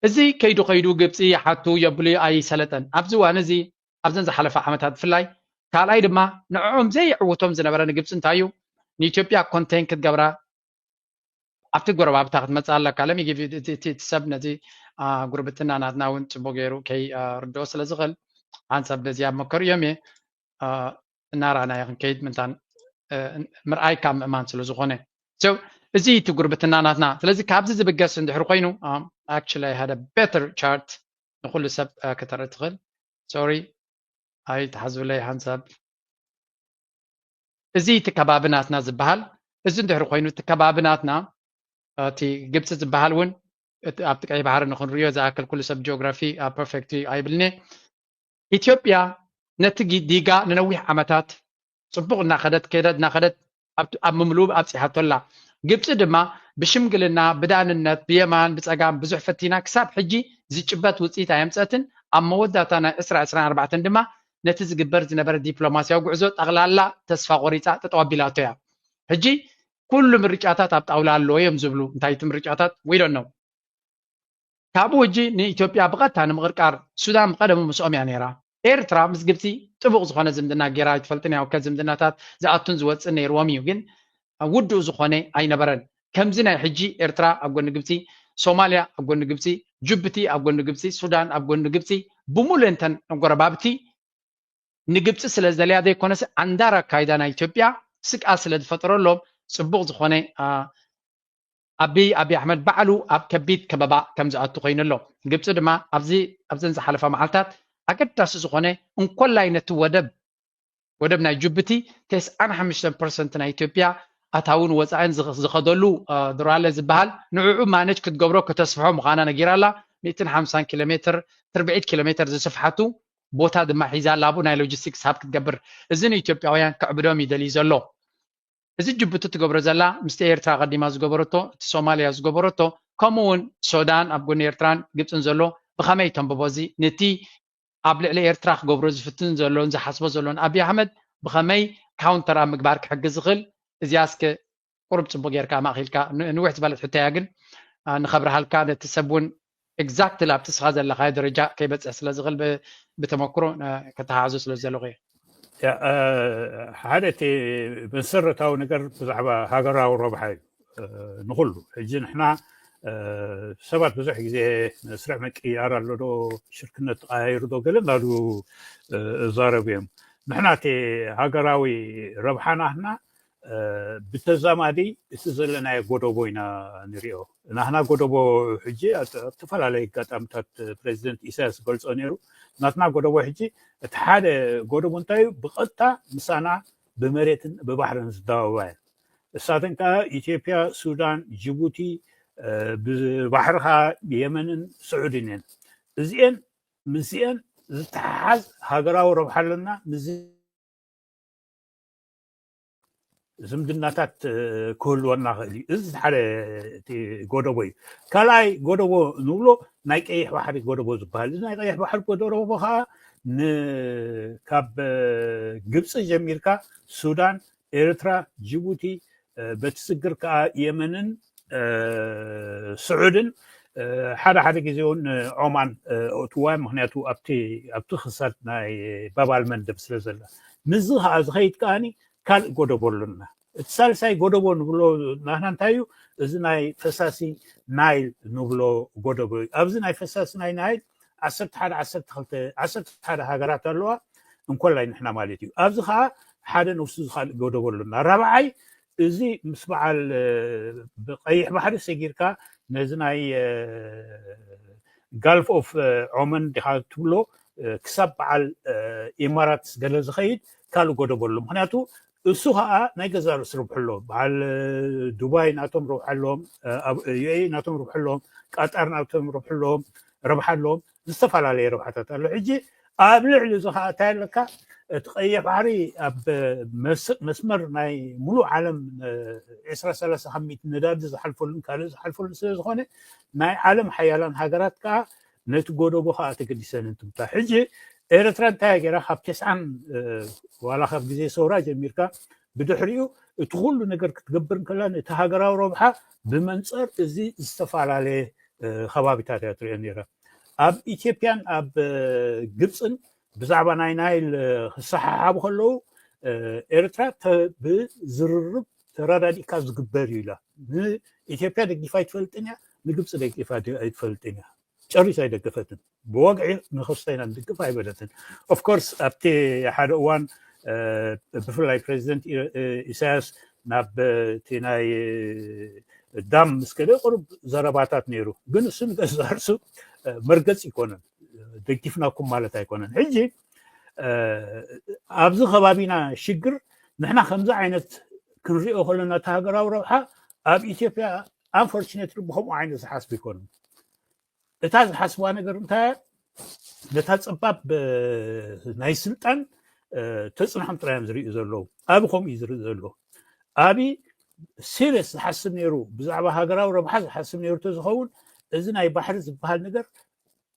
እዚ ከይዱ ግብፂ ሓቱ የብሉ ኣይሰለጠን ኣብዚ ዋን እዚ ኣብዘን ዝሓለፈ ዓመታት ብፍላይ ካልኣይ ድማ ንዕኦም ዘይዕውቶም ዝነበረ ንግብፂ እንታይ እዩ ንኢትዮጵያ ኮንቴይን ክትገብራ ኣብቲ ጎረባብታ ክትመፅእ ካለም ይጊቭ እቲ ሰብ ነቲ ጉርብትና ናትና እውን ፅቡቅ ገይሩ ከይርድኦ ስለ ዝኽእል ሓንሳብ በዚ ኣብ መከሩ እዮም እየ እናረኣናዮ ክንከይድ ምንታን ምርኣይ ካብ ምእማን ስለ ዝኾነ እዚ እቲ ጉርብትና ናትና ስለዚ ካብዚ ዝብገስ እንድሕር ኮይኑ actually I had a better chart ንኩሉ ሰብ ከተርኢ ትኽእል ሶሪ ኣይ ተሓዝብለይ ሓንሳብ እዚ እቲ ከባብናትና ዝበሃል እዚ እንድሕር ኮይኑ እቲ ከባብናትና እቲ ግብፂ ዝበሃል እውን ኣብቲ ቀይ ባሕሪ ንክንሪኦ ዝኣክል ኩሉ ሰብ ጂኦግራፊ ፐርፌክት ኣይብልኒ ኢትዮጵያ ነቲ ዲጋ ንነዊሕ ዓመታት ፅቡቅ እናኸደት ኣብ ምምሉእ ኣብፂሓቶላ ግብፂ ድማ ብሽምግልና ብዳንነት ብየማን ብፀጋም ብዙሕ ፈቲና ክሳብ ሕጂ ዝጭበት ውፅኢት ኣየምፀትን ኣብ መወዳእታ ናይ 2024 ድማ ነቲ ዝግበር ዝነበረ ዲፕሎማስያዊ ጉዕዞ ጠቕላላ ተስፋ ቆሪፃ ጠጠው ኣቢላቶ እያ ሕጂ ኩሉ ምርጫታት ኣብ ጣውላ ኣሎ እዮም ዝብሉ እንታይ እቲ ምርጫታት we don't know ካብኡ ሕጂ ንኢትዮጵያ ብቐጥታ ንምቕርቃር ሱዳን ቀደሙ ምስኦም እያ ነይራ ኤርትራ ምስ ግብፂ ጥቡቅ ዝኾነ ዝምድና ጌራ ይትፈልጥን ያው ከዝምድናታት ዝኣቱን ዝወፅን ነይርዎም እዩ ግን ውድኡ ዝኾነ ኣይነበረን ከምዚ ናይ ሕጂ ኤርትራ ኣብ ጎኒ ግብፂ ሶማልያ ኣብ ጎኒ ግብፂ ጅቡቲ ኣብ ጎኒ ግብፂ ሱዳን ኣብ ጎኒ ግብፂ ብሙሉእ እንተን ጎረባብቲ ንግብፂ ስለ ዝደልያ ዘይኮነስ ኣንዳር ኣካይዳ ናይ ኢትዮጵያ ስቃ ስለ ዝፈጥረሎም ፅቡቅ ዝኾነ ኣብይ ኣሕመድ ባዕሉ ኣብ ከቢድ ከበባ ከም ዝኣቱ ኮይኑ ኣሎ ግብፂ ድማ ኣብዘን ዝሓለፈ መዓልታት ኣገዳሲ ዝኾነ እንኮላይ ነቲ ወደብ ናይ ጅቡቲ 95% ናይ ኢትዮጵያ ኣታውን ወፃእን ዝኸደሉ ድራለ ዝበሃል ንዕዑ ማነጅ ክትገብሮ ከተስፍሖ ምዃና ነጊራላ 150 ኪሎ ሜትር 40 ኪሎ ሜትር ዝስፍሓቱ ቦታ ድማ ሒዛ ላቡ ናይ ሎጂስቲክስ ሃብ ክትገብር እዚ ንኢትዮጵያውያን ክዕብዶም ይደልዩ ዘሎ እዚ ጅቡቲ ትገብሮ ዘላ ምስቲ ኤርትራ ቀዲማ ዝገበረቶ እቲ ሶማልያ ዝገበረቶ ከምኡውን ሱዳን ኣብ ጎኒ ኤርትራን ግብፅን ዘሎ ብኸመይ ተንብቦ እዚ ነቲ ኣብ ልዕሊ ኤርትራ ክገብሮ ዝፍትን ዘሎን ዝሓስቦ ዘሎን ኣብይ ኣሕመድ ብኸመይ ካውንተር ኣብ ምግባር ክሕግዝ ዝኽእል እዚያስከ ቁርብ ፅቡቅ ጌርካ ማእኺልካ ንውሕ ዝበለት ሕተያ ግን ንኸብርሃልካ ነቲ ሰብ እውን ኤግዛክትሊ ኣብቲ ስኻ ዘለኻዮ ደረጃ ከይበፅሕ ስለ ዝኽእል ብተመክሮ ከተሓሕዞ ስለ ዘለኹ እየ ሓደ እቲ መሰረታዊ ነገር ብዛዕባ ሃገራዊ ረብሓ እዩ ንኩሉ ሕጂ ንሕና ሰባት ብዙሕ ግዜ መስርዕ ምቅያር ኣሎ ዶ ሽርክነት ተቃያይሩ ዶ ገለ እናሉ እዛረቡ እዮም ንሕና እቲ ሃገራዊ ረብሓናትና ብተዛማዲ እቲ ዘለናዮ ጎደቦ ኢና ንሪኦ ናትና ጎደቦ ሕጂ ዝተፈላለዩ ኣጋጣሚታት ፕሬዚደንት ኢሳያስ ገልፆ ነይሩ ናትና ጎደቦ ሕጂ እቲ ሓደ ጎደቦ እንታይ እዩ ብቐጥታ ምሳና ብመሬትን ብባሕርን ዝዳበባ እየን እሳተን ከዓ ኢትዮጵያ ሱዳን ጅቡቲ ብባሕርኻ የመንን ስዑድን እየን እዚአን ምስአን ዝተሓሓዝ ሃገራዊ ረብሓ ኣለና ዝምድናታት ክህልወና ክእል እዩ እዚ ሓደ ጎደቦ እዩ ካልኣይ ጎደቦ ንብሎ ናይ ቀይሕ ባሕሪ ጎደቦ ዝበሃል እዚ ናይ ቀይሕ ባሕሪ ጎደቦ ከዓ ካብ ግብፂ ጀሚርካ ሱዳን ኤርትራ ጅቡቲ በቲ ስግር ከዓ የመንን ስዑድን ሓደ ግዜ እውን ዖማን እትዋይ ምክንያቱ ኣብቲ ክሳድ ናይ ባባል መንደብ ስለ ዘላ ምዝ ከዓ ዝኸይድ ከዓኒ ካልእ ጎደቦ ኣለና እቲ ሳልሳይ ጎደቦ ንብሎ ናትና እንታይ እዩ እዚ ናይ ፈሳሲ ናይል ንብሎ ጎደቦ እዩ ኣብዚ ናይ ፈሳሲ ናይ ናይል 11 ሃገራት ኣለዋ እንኮላይ ንሕና ማለት እዩ ኣብዚ ከዓ ሓደ ንውሱ ዝካልእ ጎደቦ ኣለና ራብዓይ እዚ ምስ በዓል ብቀይሕ ባሕሪ ሰጊርካ ነዚ ናይ ጋልፍ ኦፍ ዖመን ዲኻ ትብሎ ክሳብ በዓል ኢማራት ገለ ዝኸይድ ካልእ ጎደቦ ኣሎ ምክንያቱ እሱ ከዓ ናይ ገዛ ርእሲ ርብሑ ኣለዎም በዓል ዱባይ ናቶም ርብሑ ኣለዎም ዩኤ ናቶም ርብሑ ኣለዎም ቃጣር ናቶም ርብሑ ኣለዎም ረብሓ ኣለዎም ዝተፈላለየ ረብሓታት ኣሎ ሕጂ ኣብ ልዕሊ እዚ ከዓ እንታይ ኣለካ እቲ ቀይሕ ባሕሪ ኣብ መስመር ናይ ሙሉእ ዓለም 20-30 ነዳዲ ዝሓልፈሉን ካልእ ዝሓልፈሉን ስለ ዝኾነ ናይ ዓለም ሓያላን ሃገራት ከዓ ነቲ ጎደቦ ከዓ ተገዲሰን እንትምታ ሕጂ ኤርትራ እንታይ ገይራ ካብ 90 ዋላ ካብ ግዜ ሰውራ ጀሚርካ ብድሕሪኡ እቲ ኩሉ ነገር ክትገብር ከላ ነቲ ሃገራዊ ረብሓ ብመንፀር እዚ ዝተፈላለየ ከባቢታት እያ ትሪኦ ነይራ ኣብ ኢትዮጵያን ኣብ ግብፅን ብዛዕባ ናይ ናይል ክሰሓሓቡ ከለዉ ኤርትራ ብዝርርብ ተራዳዲካ ዝግበር ኢላ ኢትዮጵያ ደግፋ ይትፈልጥኛ ንግብጽ ደግፋ ይትፈልጥኛ ጨሪሳ ይደገፈትን በወግዒ ንኸስተይና ንድግፍ አይበለትን ኦፍ ኮርስ ኣብቲ ሓደ እዋን ብፍላይ ፕሬዚደንት ኢሳያስ ናብ ናይ ዳም ምስከደ ቁርብ ዘረባታት ነይሩ ግን እሱ ንገዛርሱ መርገጽ ይኮነን ደግፍናኩም ማለት አይኮነን ሕጂ ኣብዚ ከባቢና ሽግር ንሕና ከምዚ ዓይነት ክንሪኦ ከለና ተሃገራዊ ረብሓ ኣብ ኢትዮጵያ አንፎርቹኔትሊ ብከምኡ ዓይነት ዝሓስብ ይኮነን እታ ዝሓስባ ነገር እንታይ ነታ ፀባብ ናይ ስልጣን ተፅንሖም ጥራዮም ዝርእዩ ዘለዉ ኣብ ከምኡ እዩ ዝርኢ ዘሎ ኣቢ ሲሪየስ ዝሓስብ ነይሩ ብዛዕባ ሃገራዊ ረብሓ ዝሓስብ ነይሩ ተዝኸውን እዚ ናይ ባሕሪ ዝበሃል ነገር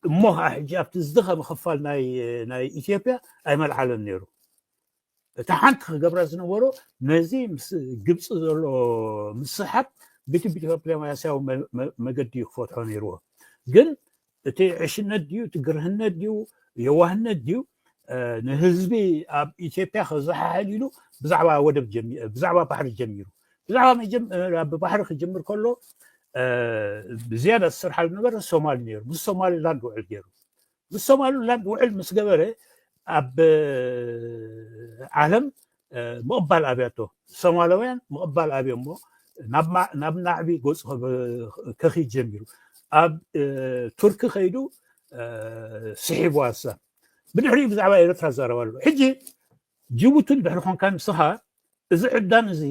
እሞ ሕጂ ኣብቲ ዝድኸመ ክፋል ናይ ኢትዮጵያ ኣይመልዓለን ነይሩ እቲ ሓንቲ ክገብራ ዝነበሮ ነዚ ምስ ግብፂ ዘሎ ምስሓብ ዲፕሎማስያዊ መገዲ ክፈትሖ ነይርዎ ግን እቲ ዕሽነት ድዩ እቲ ግርህነት ድዩ የዋህነት ድዩ ንህዝቢ ኣብ ኢትዮጵያ ክዘሓሕል ኢሉ ብዛዕባ ወደብ ብዛዕባ ባሕሪ ጀሚሩ ብዛዕባ ባሕሪ ክጅምር ከሎ ብዝያዳ ዝስርሓሉ ነበረ ሶማሊ ነይሩ ምስ ሶማሊላንድ ውዕል ገይሩ ምስ ሶማሊላንድ ውዕል ምስ ገበረ ኣብ ዓለም ምቕባል ኣብያቶ ሶማላውያን ምቕባል ኣብዮም ሞ ናብ ናዕቢ ገፁ ከኺድ ጀሚሩ ኣብ ቱርኪ ከይዱ ስሒቡ ኣሳ ብድሕሪኡ ብዛዕባ ኤርትራ ዘረባሉ ሕጂ ጅቡትን ድሕሪ ኮንካ ንስኻ እዚ ዕዳን እዚ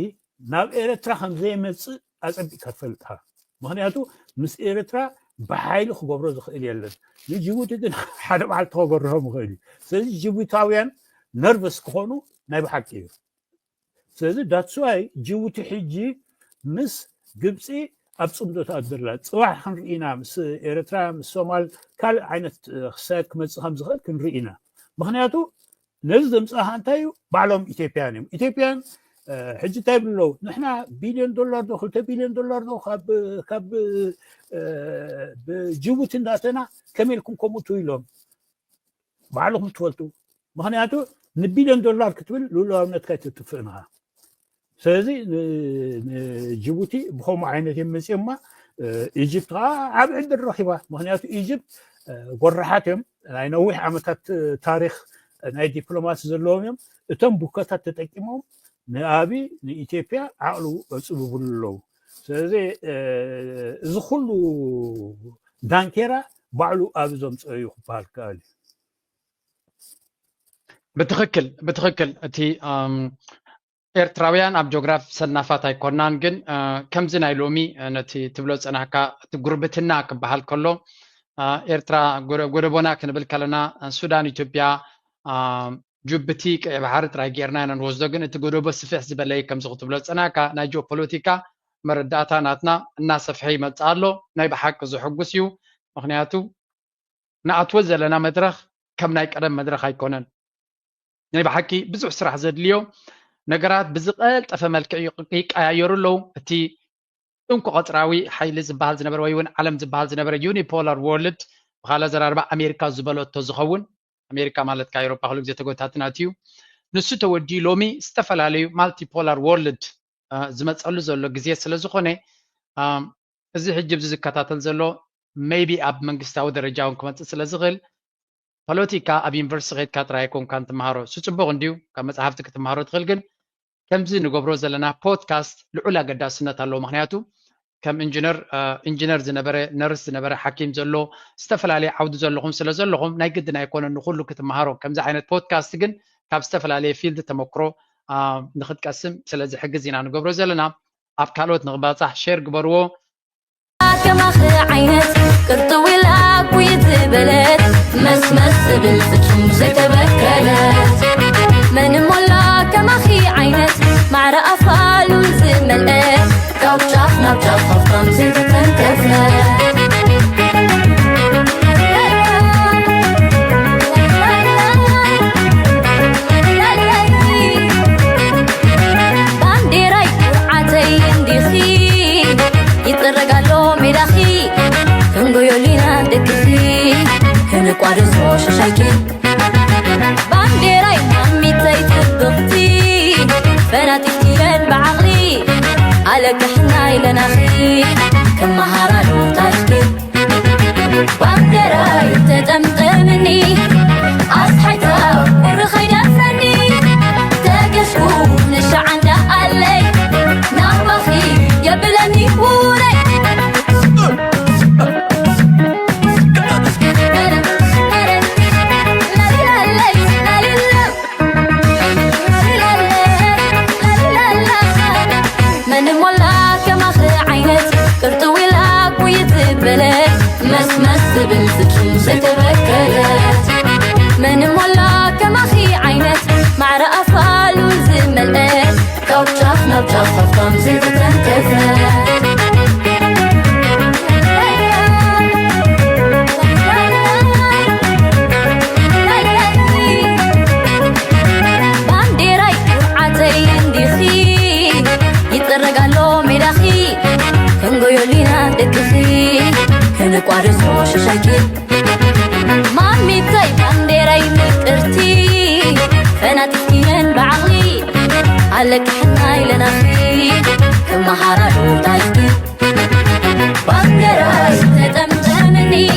ናብ ኤርትራ ከም ዘይመፅእ ኣፀቢቕካ ትፈልጥካ ምክንያቱ ምስ ኤርትራ ብሓይሊ ክገብሮ ዝኽእል የለን ንጅቡቲ ግን ሓደ በዓልቲ ክገብርሆም ይኽእል እዩ ስለዚ ጅቡታውያን ነርቨስ ክኾኑ ናይ ብሓቂ እዩ ስለዚ ዳትስዋይ ጅቡቲ ሕጂ ምስ ግብፂ ኣብ ፅምዶታ ኣድላ ፅባሕ ክንርኢና ምስ ኤርትራ ምስ ሶማል ካልእ ዓይነት ክሳየድ ክመፅእ ከም ዝኽእል ክንርኢና ምክንያቱ ነዚ ዘምፅእኻ እንታይ እዩ ባዕሎም ኢትዮጵያን እዮም ኢትዮጵያን ሕጂ እንታይ ብለው ንሕና $1 ቢልዮን ዶ $2 ቢልዮን ዶ ካብ ብጅቡቲ እንዳተና ከመይ ኢልኩም ከምኡ ትብሎም ባዕልኩም ትፈልጡ ምክንያቱ $1 ቢልዮን ክትብል ልኡላውነትካ ይትጥፍእንኻ ስለዚ ንጅቡቲ ብከምኡ ዓይነት የመፅእ እማ ኢጅፕት ከዓ ዓብ ዕድል ረኺባ ምክንያቱ ኢጅፕት ጎራሓት እዮም ናይ ነዊሕ ዓመታት ታሪክ ናይ ዲፕሎማሲ ዘለዎም እዮም እቶም ቡከታት ተጠቂሞም ንኣቢ ንኢትዮጵያ ዓቕሉ ኣፅብብሉ ኣለዉ ስለዚ እዚ ኩሉ ዳንኬራ ባዕሉ ኣብ ዘምፅኦ እዩ ክበሃል ከኣል ብትክክል እቲ ኤርትራውያን ኣብ ጂኦግራፊ ሰናፋት ኣይኮናን ግን ከምዚ ናይ ሎሚ ነቲ ትብሎ ፀናሕካ እቲ ጉርብትና ክበሃል ከሎ ኤርትራ ጎደቦና ክንብል ከለና ሱዳን ኢትዮጵያ ጅቡቲ ቀይ ባሕሪ ጥራይ ጌርና ኢና ንወስዶ ግን እቲ ጎደቦ ስፍሕ ዝበለ ከምዚ ክትብሎ ፀናሕካ ናይ ጂኦፖለቲካ መረዳእታ ናትና እናሰፍሐ ይመፅእ ኣሎ ናይ ብሓቂ ዝሕጉስ እዩ ምክንያቱ ንኣትዎ ዘለና መድረክ ከም ናይ ቀደም መድረክ ኣይኮነን ናይ ብሓቂ ብዙሕ ስራሕ ዘድልዮ ነገራት ብዝቀልጠፈ መልክዕ ይቀያየሩ ኣለዉ እቲ እንኩ ቀፅራዊ ሓይሊ ዝበሃል ዝነበረ ወይ እውን ዓለም ዝበሃል ዝነበረ ዩኒፖላር ወርልድ ብካልእ ዘራርባ ኣሜሪካ ዝበለቶ ዝኸውን ኣሜሪካ ማለት ካብ ኤውሮፓ ኩሉ ግዜ ተጎታትናት እዩ ንሱ ተወዲኡ ሎሚ ዝተፈላለዩ ማልቲፖላር ወርልድ ዝመፀሉ ዘሎ ግዜ ስለ ዝኾነ እዚ ሕጂ ብዚ ዝከታተል ዘሎ ሜይቢ ኣብ መንግስታዊ ደረጃ እውን ክመፅእ ስለ ዝኽእል ፖለቲካ ኣብ ዩኒቨርሲቲ ከይድካ ጥራይ ኮንካ እንትመሃሮ ፅቡቅ እንድዩ ካብ መፅሓፍቲ ክትመሃሮ ትኽእል ግን ከምዚ ንገብሮ ዘለና ፖድካስት ልዑል ኣገዳስነት ኣለዎ ምክንያቱ ከም ኢንጂነር ዝነበረ ነርስ ዝነበረ ሓኪም ዘሎ ዝተፈላለየ ዓውዲ ዘለኹም ስለ ዘለኹም ናይ ግድን ኣይኮነን ንኩሉ ክትመሃሮ ከምዚ ዓይነት ፖድካስት ግን ካብ ዝተፈላለየ ፊልድ ተመክሮ ንክትቀስም ስለዚ ሕግዝ ኢና ንገብሮ ዘለና ኣብ ካልኦት ንክባፃሕ ሼር ግበርዎ كمخ عينت كرطوي لعبوي تبلت مسمس بالفتم زتبكلت من مولا كمخي عينت مع رأفال وزملت كوشاف نبجاف خفطم زيتتن كفلت قارزو ششاكي بانديراي مامي تايت بختي بناتي كتيرن بعقلي عليك احنا إلناخي كما هرالو تاشكي وابدراي تتمتمني أصحيتا ورخي دفني تاقشكو نشعن دقالي نعبخي يبلني بولي مسمس بالفتم ستبكلت من مولا كمخي عينت مع رأفال وزملت كوتشافنا بجافة زيت تنكفت بانديراي عتي انديخي يترقالو ميداخي كنقويولينا دكخي نقارسو ششاكي مامي تاي بانديراي مكرتي فناتكين بعقلي عليك حنا إلناخي كما هرالو تاشكي بانديراي تتمتمني